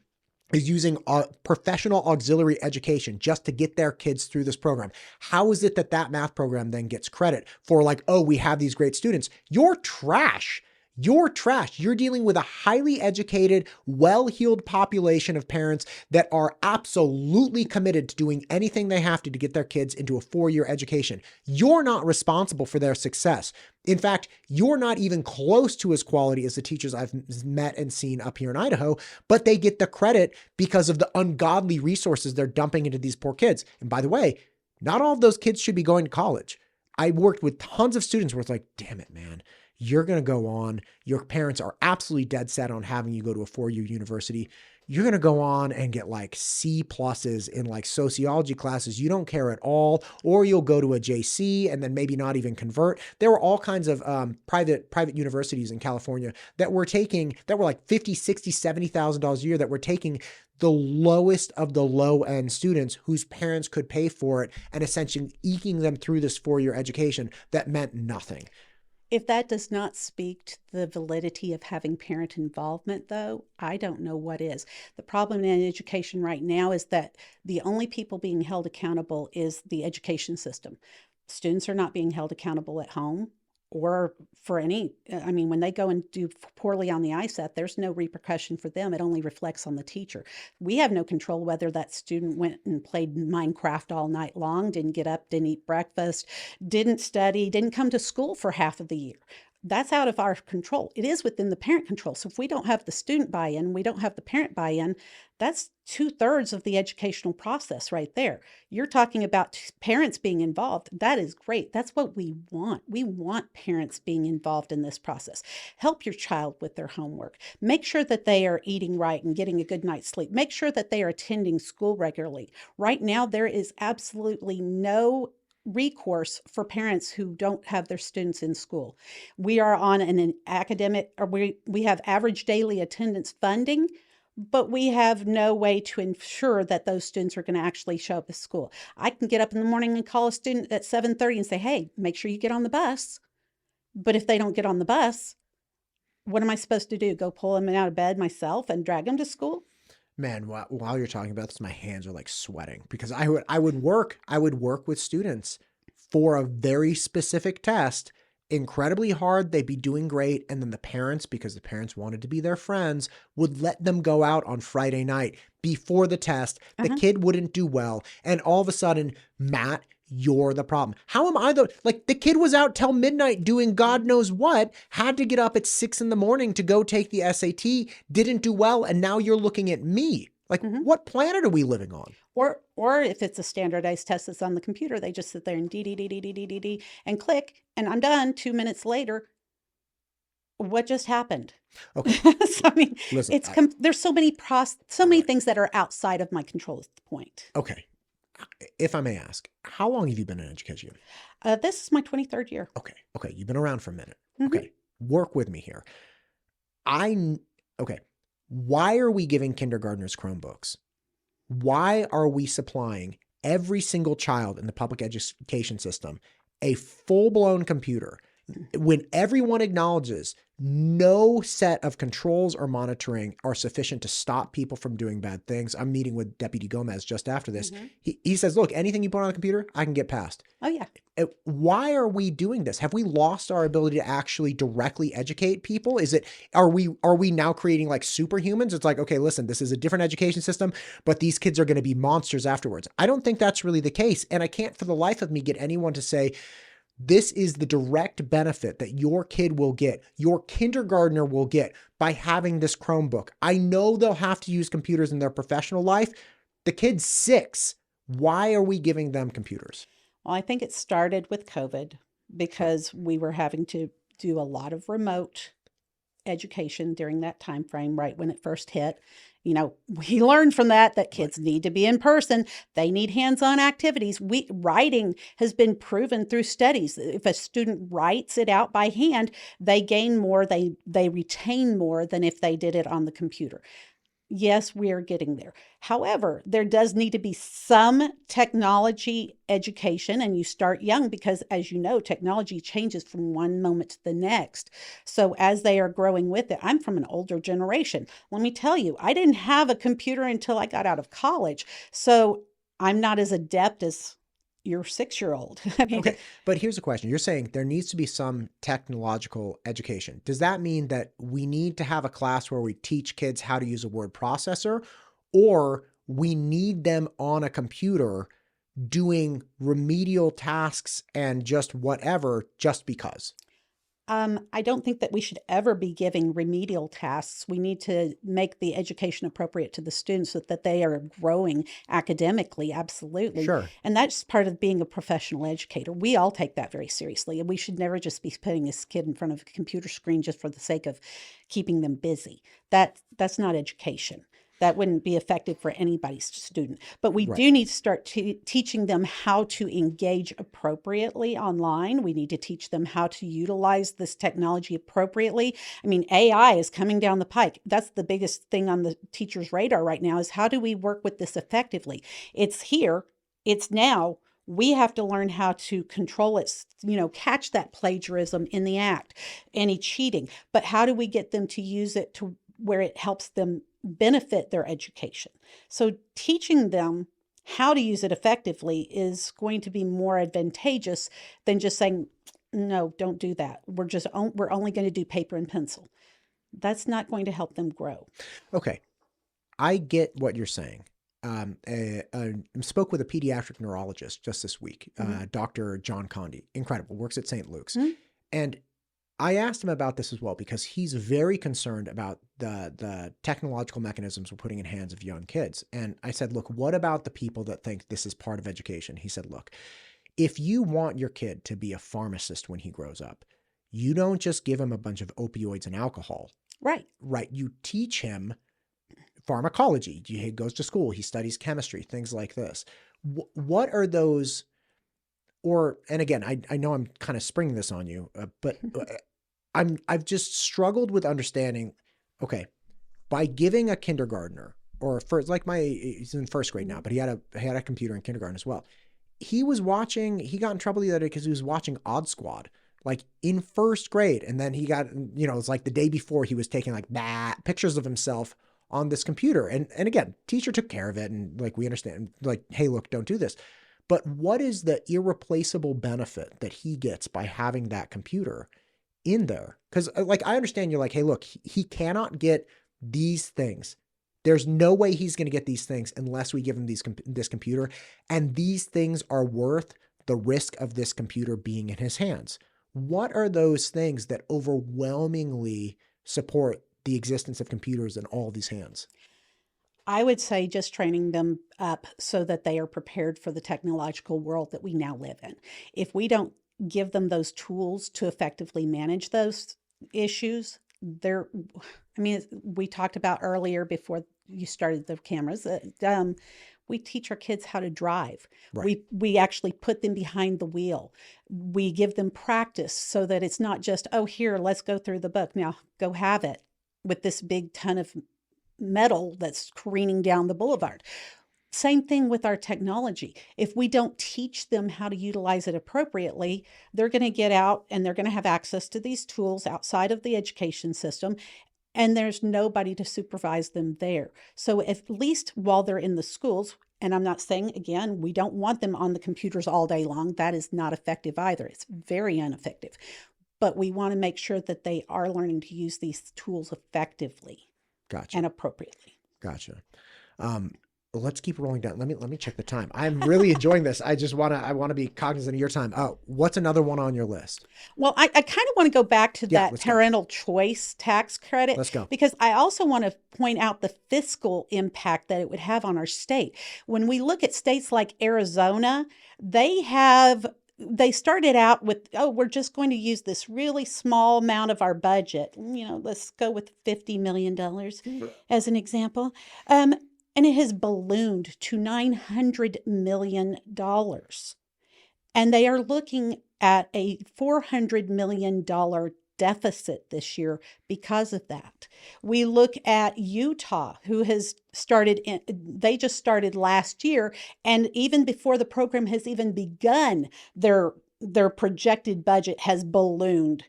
is using professional auxiliary education just to get their kids through this program. How is it that math program then gets credit for like, oh, we have these great students? You're trash. You're trash. You're dealing with a highly educated, well-heeled population of parents that are absolutely committed to doing anything they have to get their kids into a 4-year education. You're not responsible for their success. In fact, you're not even close to as quality as the teachers I've met and seen up here in Idaho, but they get the credit because of the ungodly resources they're dumping into these poor kids. And by the way, not all of those kids should be going to college. I worked with tons of students where it's like, damn it, man. You're going to go on. Your parents are absolutely dead set on having you go to a 4-year university. You're going to go on and get like C pluses in like sociology classes. You don't care at all. Or you'll go to a JC and then maybe not even convert. There were all kinds of private universities in California that were like $50,000, $60,000, $70,000 a year that were taking the lowest of the low end students whose parents could pay for it and essentially eking them through this 4-year education that meant nothing. If that does not speak to the validity of having parent involvement, though, I don't know what is. The problem in education right now is that the only people being held accountable is the education system. Students are not being held accountable at home or when they go and do poorly on the ISET, there's no repercussion for them. It only reflects on the teacher. We have no control whether that student went and played Minecraft all night long, didn't get up, didn't eat breakfast, didn't study, didn't come to school for half of the year. That's out of our control. It is within the parent control. So if we don't have the student buy-in, we don't have the parent buy-in, that's 2/3 of the educational process right there. You're talking about parents being involved. That is great. That's what we want. We want parents being involved in this process. Help your child with their homework. Make sure that they are eating right and getting a good night's sleep. Make sure that they are attending school regularly. Right now, there is absolutely no recourse for parents who don't have their students in school. We are on an academic, or we have average daily attendance funding, but we have no way to ensure that those students are going to actually show up at school. I can get up in the morning and call a student at 7:30 and say, hey, make sure you get on the bus. But if they don't get on the bus, what am I supposed to do? Go pull them out of bed myself and drag them to school? Man, while you're talking about this, my hands are like sweating because I would work with students for a very specific test, incredibly hard. They'd be doing great. And then the parents, because the parents wanted to be their friends, would let them go out on Friday night before the test. The kid wouldn't do well. And all of a sudden, Matt, you're the problem. How am I the kid was out till midnight doing God knows what, had to get up at 6 a.m. to go take the SAT, didn't do well. And now you're looking at me. Like, what planet are we living on? Or if it's a standardized test that's on the computer, they just sit there and D and click, and I'm done. 2 minutes later, what just happened? Okay. So, I mean, Listen, there's so many things that are outside of my control at the point. Okay. If I may ask, how long have you been in education? This is my 23rd year. Okay. You've been around for a minute. Okay. Work with me here. Okay. Why are we giving kindergartners Chromebooks? Why are we supplying every single child in the public education system a full-blown computer when everyone acknowledges no set of controls or monitoring are sufficient to stop people from doing bad things? I'm meeting with Deputy Gomez just after this. He says, look, anything you put on the computer, I can get past. Oh, yeah. Why are we doing this? Have we lost our ability to actually directly educate people? Are we now creating like superhumans? It's like, okay, listen, this is a different education system, but these kids are going to be monsters afterwards. I don't think that's really the case. And I can't for the life of me get anyone to say, this is the direct benefit that your kid will get, your kindergartner will get by having this Chromebook. I know they'll have to use computers in their professional life. The kid's 6. Why are we giving them computers? Well, I think it started with COVID because we were having to do a lot of remote education during that time frame, right when it first hit. You know, we learned from that kids need to be in person. They need hands-on activities. Writing has been proven through studies. If a student writes it out by hand, they gain more, they retain more than if they did it on the computer. Yes, we are getting there. However, there does need to be some technology education, and you start young because, as you know, technology changes from one moment to the next. So as they are growing with it, I'm from an older generation. Let me tell you, I didn't have a computer until I got out of college. So I'm not as adept as your 6-year-old. Okay, but here's the question. You're saying there needs to be some technological education. Does that mean that we need to have a class where we teach kids how to use a word processor, or we need them on a computer doing remedial tasks and just whatever just because? I don't think that we should ever be giving remedial tasks. We need to make the education appropriate to the students so that they are growing academically, absolutely. Sure. And that's part of being a professional educator. We all take that very seriously, and we should never just be putting this kid in front of a computer screen just for the sake of keeping them busy. That's not education. That wouldn't be effective for anybody's student. But we do need to start teaching them how to engage appropriately online. We need to teach them how to utilize this technology appropriately. I mean, AI is coming down the pike. That's the biggest thing on the teacher's radar right now, is how do we work with this effectively? It's here. It's now. We have to learn how to control it, catch that plagiarism in the act, any cheating. But how do we get them to use it to where it helps them benefit their education? So teaching them how to use it effectively is going to be more advantageous than just saying, no, don't do that. We're only going to do paper and pencil. That's not going to help them grow. Okay. I get what you're saying. I spoke with a pediatric neurologist just this week, Dr. John Condi, incredible, works at St. Luke's. And I asked him about this as well because he's very concerned about the technological mechanisms we're putting in hands of young kids. And I said, look, what about the people that think this is part of education? He said, look, if you want your kid to be a pharmacist when he grows up, you don't just give him a bunch of opioids and alcohol. Right. You teach him pharmacology. He goes to school, he studies chemistry, things like this. What are those? And again, I know I'm kind of springing this on you, but I've just struggled with understanding, okay, by giving a kindergartner or he's in first grade now, but he had a computer in kindergarten as well. He got in trouble the other day because he was watching Odd Squad, like in first grade. And then he got, it's like the day before he was taking like pictures of himself on this computer. And again, teacher took care of it. And like, we understand, like, hey, look, don't do this. But what is the irreplaceable benefit that he gets by having that computer in there? Because like, I understand you're like, hey, look, he cannot get these things. There's no way he's going to get these things unless we give him this computer. And these things are worth the risk of this computer being in his hands. What are those things that overwhelmingly support the existence of computers in all these hands? I would say just training them up so that they are prepared for the technological world that we now live in. If we don't give them those tools to effectively manage those issues, we talked about earlier before you started the cameras, we teach our kids how to drive. Right. We actually put them behind the wheel. We give them practice so that it's not just, oh, here, let's go through the book. Now go have it with this big ton of metal that's careening down the boulevard. Same thing with our technology. If we don't teach them how to utilize it appropriately, they're going to get out and they're going to have access to these tools outside of the education system, and there's nobody to supervise them there. So at least while they're in the schools, and I'm not saying, again, we don't want them on the computers all day long. That is not effective either. It's very ineffective. But we want to make sure that they are learning to use these tools effectively. Gotcha. And appropriately. Gotcha. Let's keep rolling down. Let me check the time. I'm really enjoying this. I want to be cognizant of your time. What's another one on your list? Well, I kind of want to go back to that parental choice tax credit. Let's go. Because I also want to point out the fiscal impact that it would have on our state. When we look at states like Arizona, they started out with, we're just going to use this really small amount of our budget. Let's go with $50 million as an example. And it has ballooned to $900 million. And they are looking at a $400 million deficit this year because of that. We look at Utah, who has they just started last year. And even before the program has even begun, their projected budget has ballooned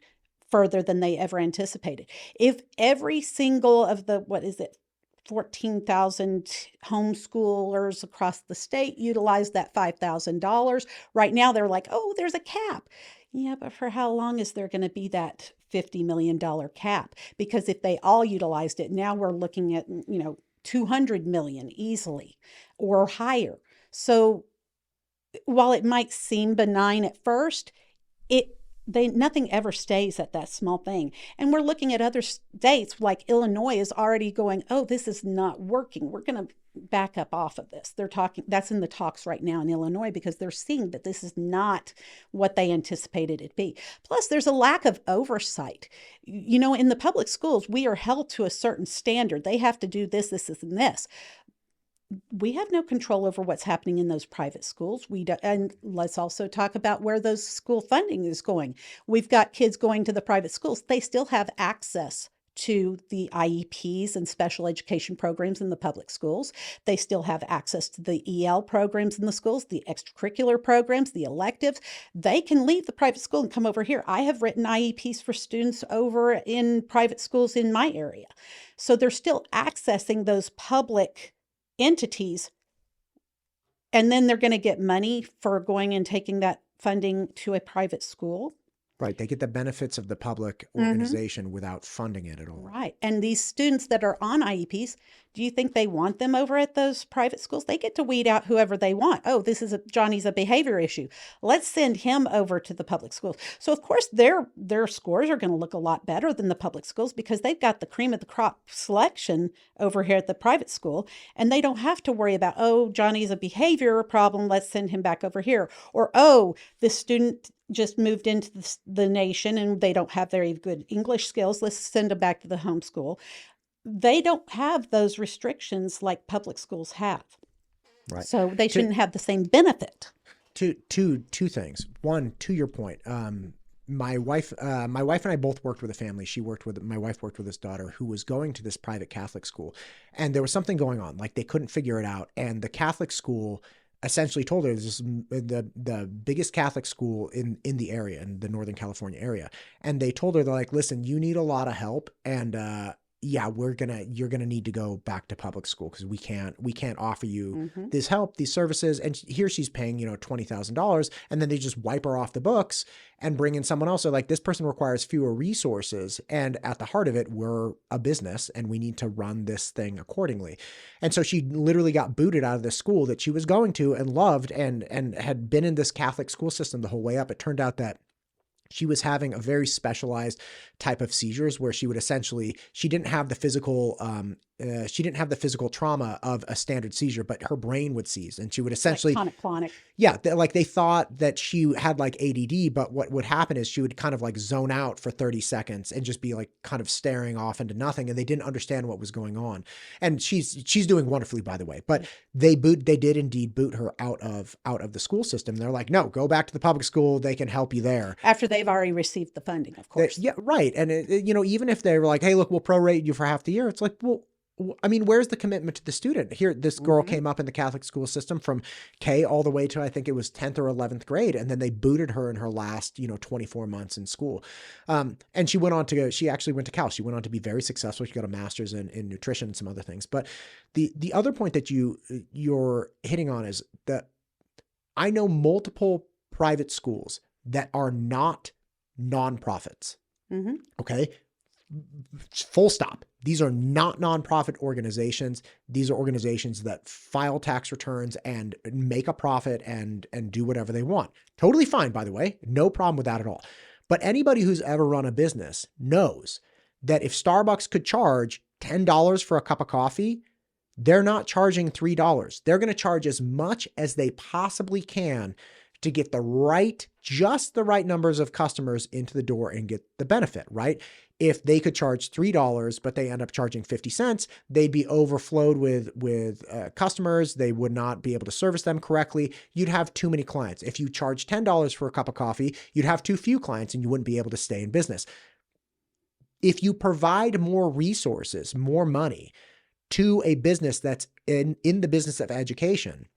further than they ever anticipated. If every single of the, 14,000 homeschoolers across the state utilize that $5,000. Right now, they're like, oh, there's a cap. Yeah, but for how long is there going to be that $50 million cap? Because if they all utilized it, now we're looking at, $200 million easily or higher. So while it might seem benign at first, nothing ever stays at that small thing. And we're looking at other states like Illinois is already going, oh, this is not working. We're going to back up off of this. That's in the talks right now in Illinois because they're seeing that this is not what they anticipated it be. Plus, there's a lack of oversight. In the public schools, we are held to a certain standard. They have to do this, and this. We have no control over what's happening in those private schools. And let's also talk about where those school funding is going. We've got kids going to the private schools. They still have access to the IEPs and special education programs in the public schools. They still have access to the EL programs in the schools, the extracurricular programs, the electives. They can leave the private school and come over here. I have written IEPs for students over in private schools in my area. So they're still accessing those public entities, and then they're going to get money for going and taking that funding to a private school. Right. They get the benefits of the public organization without funding it at all. Right. And these students that are on IEPs, do you think they want them over at those private schools? They get to weed out whoever they want. Oh, Johnny's a behavior issue. Let's send him over to the public schools. So of course their scores are going to look a lot better than the public schools because they've got the cream of the crop selection over here at the private school, and they don't have to worry about, oh, Johnny's a behavior problem. Let's send him back over here. Or, oh, this student just moved into the nation and they don't have very good English skills. Let's send them back to the homeschool. They don't have those restrictions like public schools have. Right. So they shouldn't have the same benefit. Two things. One, to your point, my wife and I both worked with a family. My wife worked with this daughter who was going to this private Catholic school, and there was something going on. Like they couldn't figure it out. And the Catholic school essentially told her this is the biggest Catholic school in the area, in the Northern California area. And they told her, they're like, listen, you need a lot of help. And yeah, you're gonna need to go back to public school because we can't offer you Hmm. this help, these services. And here she's paying, $20,000, and then they just wipe her off the books and bring in someone else. So like this person requires fewer resources, and at the heart of it, we're a business and we need to run this thing accordingly. And so she literally got booted out of the school that she was going to and loved and had been in this Catholic school system the whole way up. It turned out that she was having a very specialized type of seizures where she didn't have the physical trauma of a standard seizure, but her brain would seize and she would essentially, Like tonic-clonic. yeah, like they thought that she had like ADD, but what would happen is she would kind of like zone out for 30 seconds and just be like kind of staring off into nothing. And they didn't understand what was going on. And she's doing wonderfully, by the way, but they did indeed boot her out of the school system. They're like, no, go back to the public school. They can help you there. After they've already received the funding, of course. Yeah, right. And even if they were like, hey, look, we'll prorate you for half the year. It's like, well, I mean, where's the commitment to the student? Here, this girl came up in the Catholic school system from K all the way to, I think it was 10th or 11th grade. And then they booted her in her last, 24 months in school. And she actually went to Cal. She went on to be very successful. She got a master's in nutrition and some other things. But the other point that you're hitting on is that I know multiple private schools that are not nonprofits. Mm-hmm. Okay. Full stop. These are not nonprofit organizations. These are organizations that file tax returns and make a profit and do whatever they want. Totally fine, by the way. No problem with that at all. But anybody who's ever run a business knows that if Starbucks could charge $10 for a cup of coffee, they're not charging $3. They're going to charge as much as they possibly can to get just the right numbers of customers into the door and get the benefit, right? If they could charge $3, but they end up charging 50 cents, they'd be overflowed with customers. They would not be able to service them correctly. You'd have too many clients. If you charge $10 for a cup of coffee, you'd have too few clients and you wouldn't be able to stay in business. If you provide more resources, more money to a business that's in the business of education,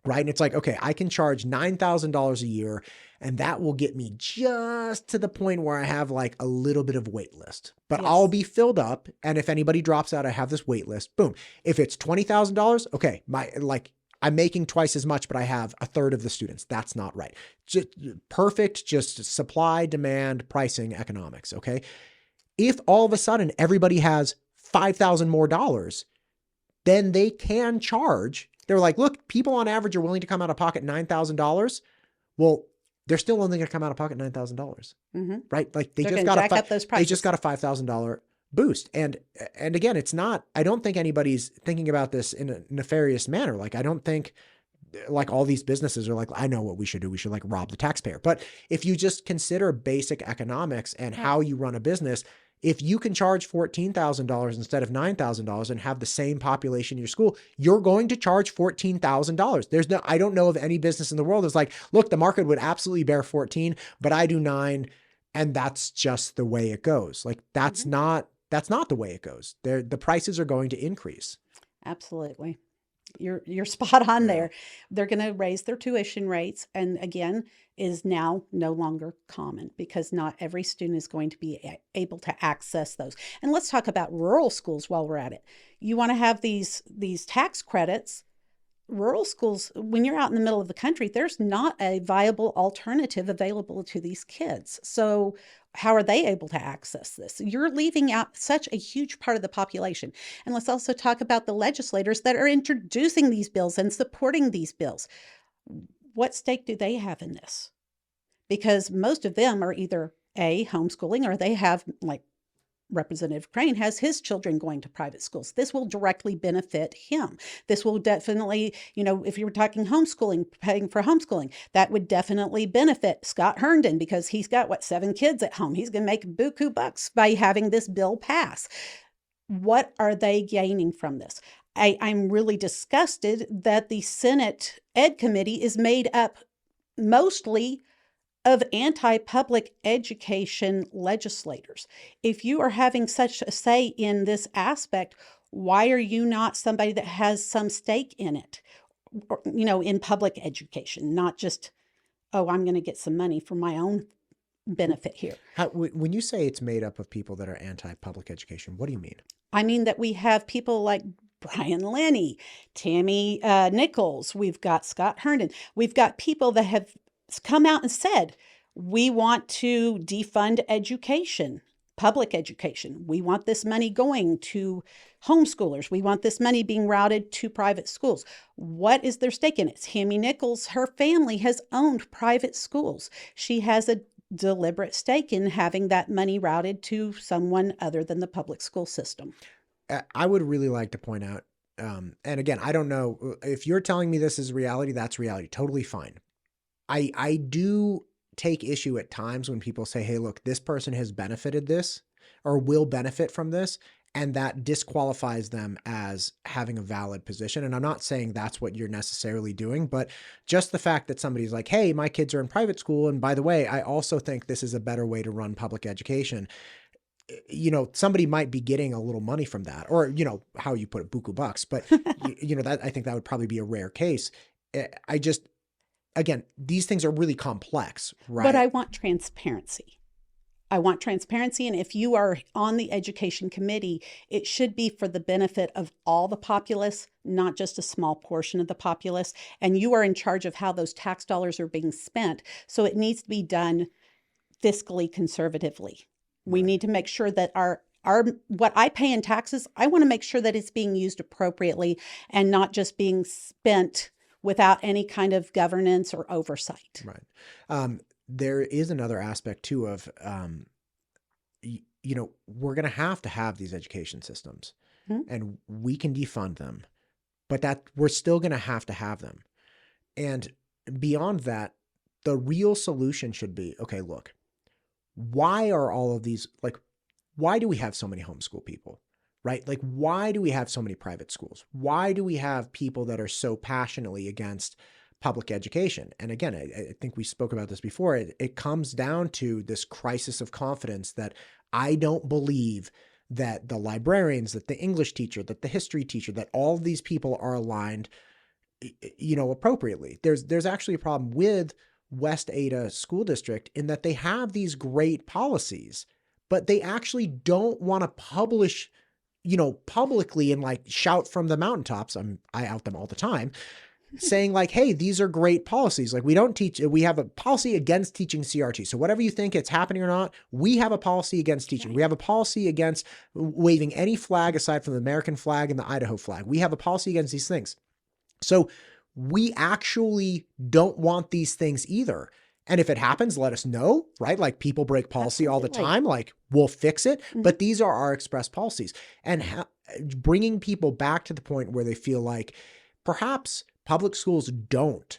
right? And it's like, okay, I can charge $9,000 a year and that will get me just to the point where I have like a little bit of wait list, but Yes. I'll be filled up. And if anybody drops out, I have this wait list. Boom. If it's $20,000, okay, I'm making twice as much, but I have a third of the students. That's not right. Just perfect, just supply, demand, pricing, economics. Okay. If all of a sudden everybody has $5,000 more dollars, then they can charge. They're like, look, people on average are willing to come out of pocket $9,000. Well, they're still only going to come out of pocket $9,000, right? Like they just got a $5,000 boost. And again, it's not, I don't think anybody's thinking about this in a nefarious manner. Like, I don't think like all these businesses are like, I know what we should do. We should like rob the taxpayer. But if you just consider basic economics and how you run a business, if you can charge $14,000 instead of $9,000 and have the same population in your school, you're going to charge $14,000. I don't know of any business in the world that's like, look, the market would absolutely bear 14, but I do 9. And that's just the way it goes. Like that's not the way it goes. The prices are going to increase. Absolutely. You're spot on there. They're going to raise their tuition rates. And again, is now no longer common because not every student is going to be able to access those. And let's talk about rural schools while we're at it. You want to have these tax credits. Rural schools, when you're out in the middle of the country, there's not a viable alternative available to these kids. So how are they able to access this? You're leaving out such a huge part of the population. And let's also talk about the legislators that are introducing these bills and supporting these bills. What stake do they have in this? Because most of them are either A, homeschooling, or they have, like Representative Crane has his children going to private schools. This will directly benefit him. This will definitely, if you were talking homeschooling, paying for homeschooling, that would definitely benefit Scott Herndon because he's got, 7 kids at home. He's going to make buku bucks by having this bill pass. What are they gaining from this? I'm really disgusted that the Senate Ed Committee is made up mostly of anti-public education legislators. If you are having such a say in this aspect, why are you not somebody that has some stake in it, or, in public education, not just, I'm going to get some money for my own benefit here. When you say it's made up of people that are anti-public education, what do you mean? I mean that we have people like Brian Lenny, Tammy Nichols, we've got Scott Herndon, we've got people that have come out and said, we want to defund education, public education. We want this money going to homeschoolers. We want this money being routed to private schools. What is their stake in it? Tammy Nichols, her family has owned private schools. She has a deliberate stake in having that money routed to someone other than the public school system. I would really like to point out, and again, I don't know if you're telling me this is reality, that's reality. Totally fine. I do take issue at times when people say, hey, look, this person has benefited this or will benefit from this, and that disqualifies them as having a valid position. And I'm not saying that's what you're necessarily doing, but just the fact that somebody's like, hey, my kids are in private school, and by the way, I also think this is a better way to run public education. Somebody might be getting a little money from that, or, how you put it, buku bucks, but that, I think that would probably be a rare case. Again, these things are really complex, right? But I want transparency. I want transparency. And if you are on the education committee, it should be for the benefit of all the populace, not just a small portion of the populace. And you are in charge of how those tax dollars are being spent. So it needs to be done fiscally conservatively. We need to make sure that our what I pay in taxes, I want to make sure that it's being used appropriately and not just being spent without any kind of governance or oversight. Right. There is another aspect too of, we're going to have these education systems, and we can defund them, but that we're still going to have them. And beyond that, the real solution should be, okay, look, why are all of these, why do we have so many homeschool people, right? Why do we have so many private schools? Why do we have people that are so passionately against public education? And again, I think we spoke about this before. It comes down to this crisis of confidence that I don't believe that the librarians, that the English teacher, that the history teacher, that all of these people are aligned, appropriately. There's actually a problem with West Ada School District in that they have these great policies, but they actually don't want to publish, publicly and shout from the mountaintops. I out them all the time saying hey, these are great policies. We have a policy against teaching CRT. So whatever you think it's happening or not, we have a policy against teaching. We have a policy against waving any flag aside from the American flag and the Idaho flag. We have a policy against these things. So we actually don't want these things either. And if it happens, let us know, right? People break policy all the time, we'll fix it. But these are our express policies. And bringing people back to the point where they feel like perhaps public schools don't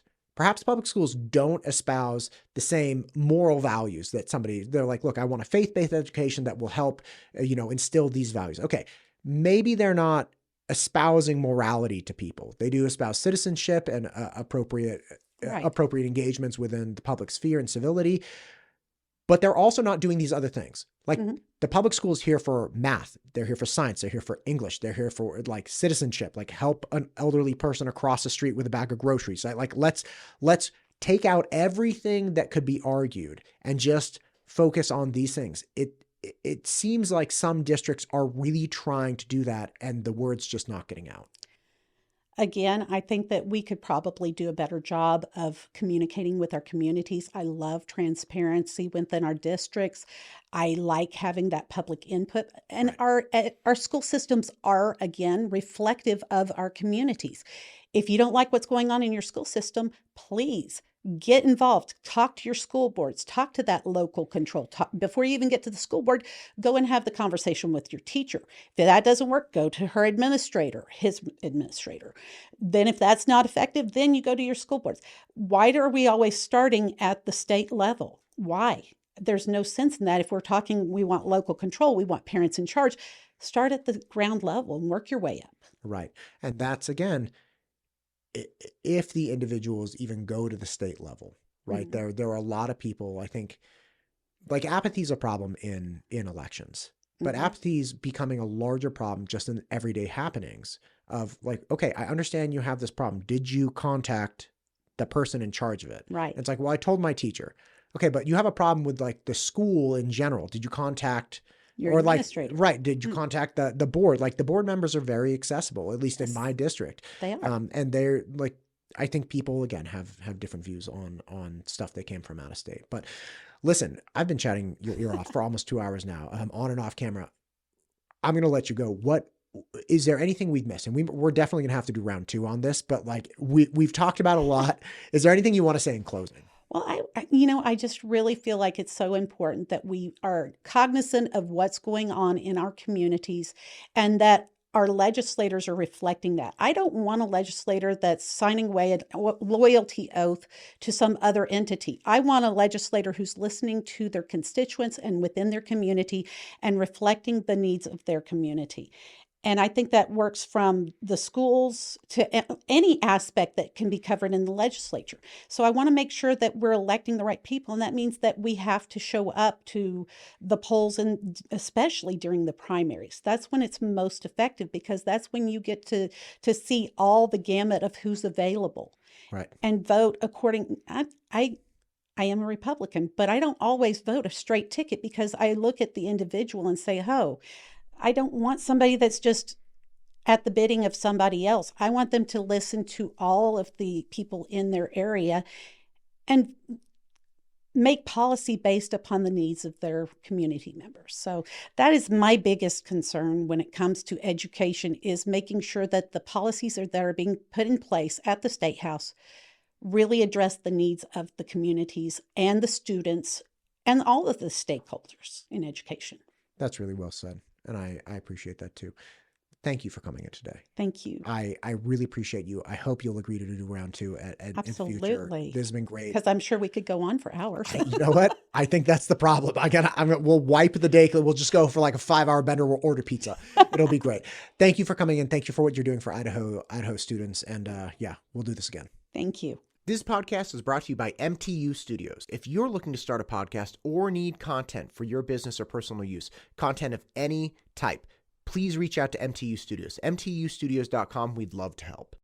espouse the same moral values that they're like, look, I want a faith-based education that will help, instill these values. Okay. Maybe they're not espousing morality to people. They do espouse citizenship and appropriate engagements within the public sphere and civility, but they're also not doing these other things. The public school is here for math. They're here for science. They're here for English. They're here for citizenship, help an elderly person across the street with a bag of groceries. Right? Let's take out everything that could be argued and just focus on these things. It seems like some districts are really trying to do that, and the word's just not getting out. Again, I think that we could probably do a better job of communicating with our communities. I love transparency within our districts. I like having that public input. And our school systems are, again, reflective of our communities. If you don't like what's going on in your school system, please get involved. Talk to your school boards. Talk to that local control. Before you even get to the school board, go and have the conversation with your teacher. If that doesn't work, go to her administrator, his administrator. Then if that's not effective, then you go to your school boards. Why are we always starting at the state level? Why? There's no sense in that. If we're talking, we want local control, we want parents in charge, start at the ground level and work your way up. Right. And that's, again, if the individuals even go to the state level, right? There are a lot of people, I think, apathy is a problem in elections, but apathy is becoming a larger problem just in everyday happenings of okay, I understand you have this problem. Did you contact the person in charge of it? Right. It's well, I told my teacher. Okay, but you have a problem with the school in general. Did you contact Your Or like, administrator. right. Did you contact the board? Like the board members are very accessible, at least in Yes. my district. They are. And they're like, I think people again have different views on stuff that came from out of state. But listen, I've been chatting your ear off for almost 2 hours now, on and off camera. I'm going to let you go. What is there anything we've missed? And we're definitely going to have to do round 2 on this, but like we've talked about a lot. Is there anything you want to say in closing? Well, I just really feel like it's so important that we are cognizant of what's going on in our communities and that our legislators are reflecting that. I don't want a legislator that's signing away a loyalty oath to some other entity. I want a legislator who's listening to their constituents and within their community and reflecting the needs of their community. And I think that works from the schools to any aspect that can be covered in the legislature. So I want to make sure that we're electing the right people. And that means that we have to show up to the polls, and especially during the primaries. That's when it's most effective, because that's when you get to see all the gamut of who's available. Right. And vote according. I am a Republican, but I don't always vote a straight ticket, because I look at the individual and say, oh, I don't want somebody that's just at the bidding of somebody else. I want them to listen to all of the people in their area and make policy based upon the needs of their community members. So that is my biggest concern when it comes to education, is making sure that the policies that are being put in place at the State House really address the needs of the communities and the students and all of the stakeholders in education. That's really well said. And I appreciate that too. Thank you for coming in today. Thank you. I really appreciate you. I hope you'll agree to do round 2 in the future. Absolutely. This has been great. Because I'm sure we could go on for hours. You know what? I think that's the problem. We'll wipe the day. We'll just go for like a 5-hour bender. We'll order pizza. It'll be great. Thank you for coming in. Thank you for what you're doing for Idaho students. And yeah, we'll do this again. Thank you. This podcast is brought to you by MTU Studios. If you're looking to start a podcast or need content for your business or personal use, content of any type, please reach out to MTU Studios. MTUstudios.com. We'd love to help.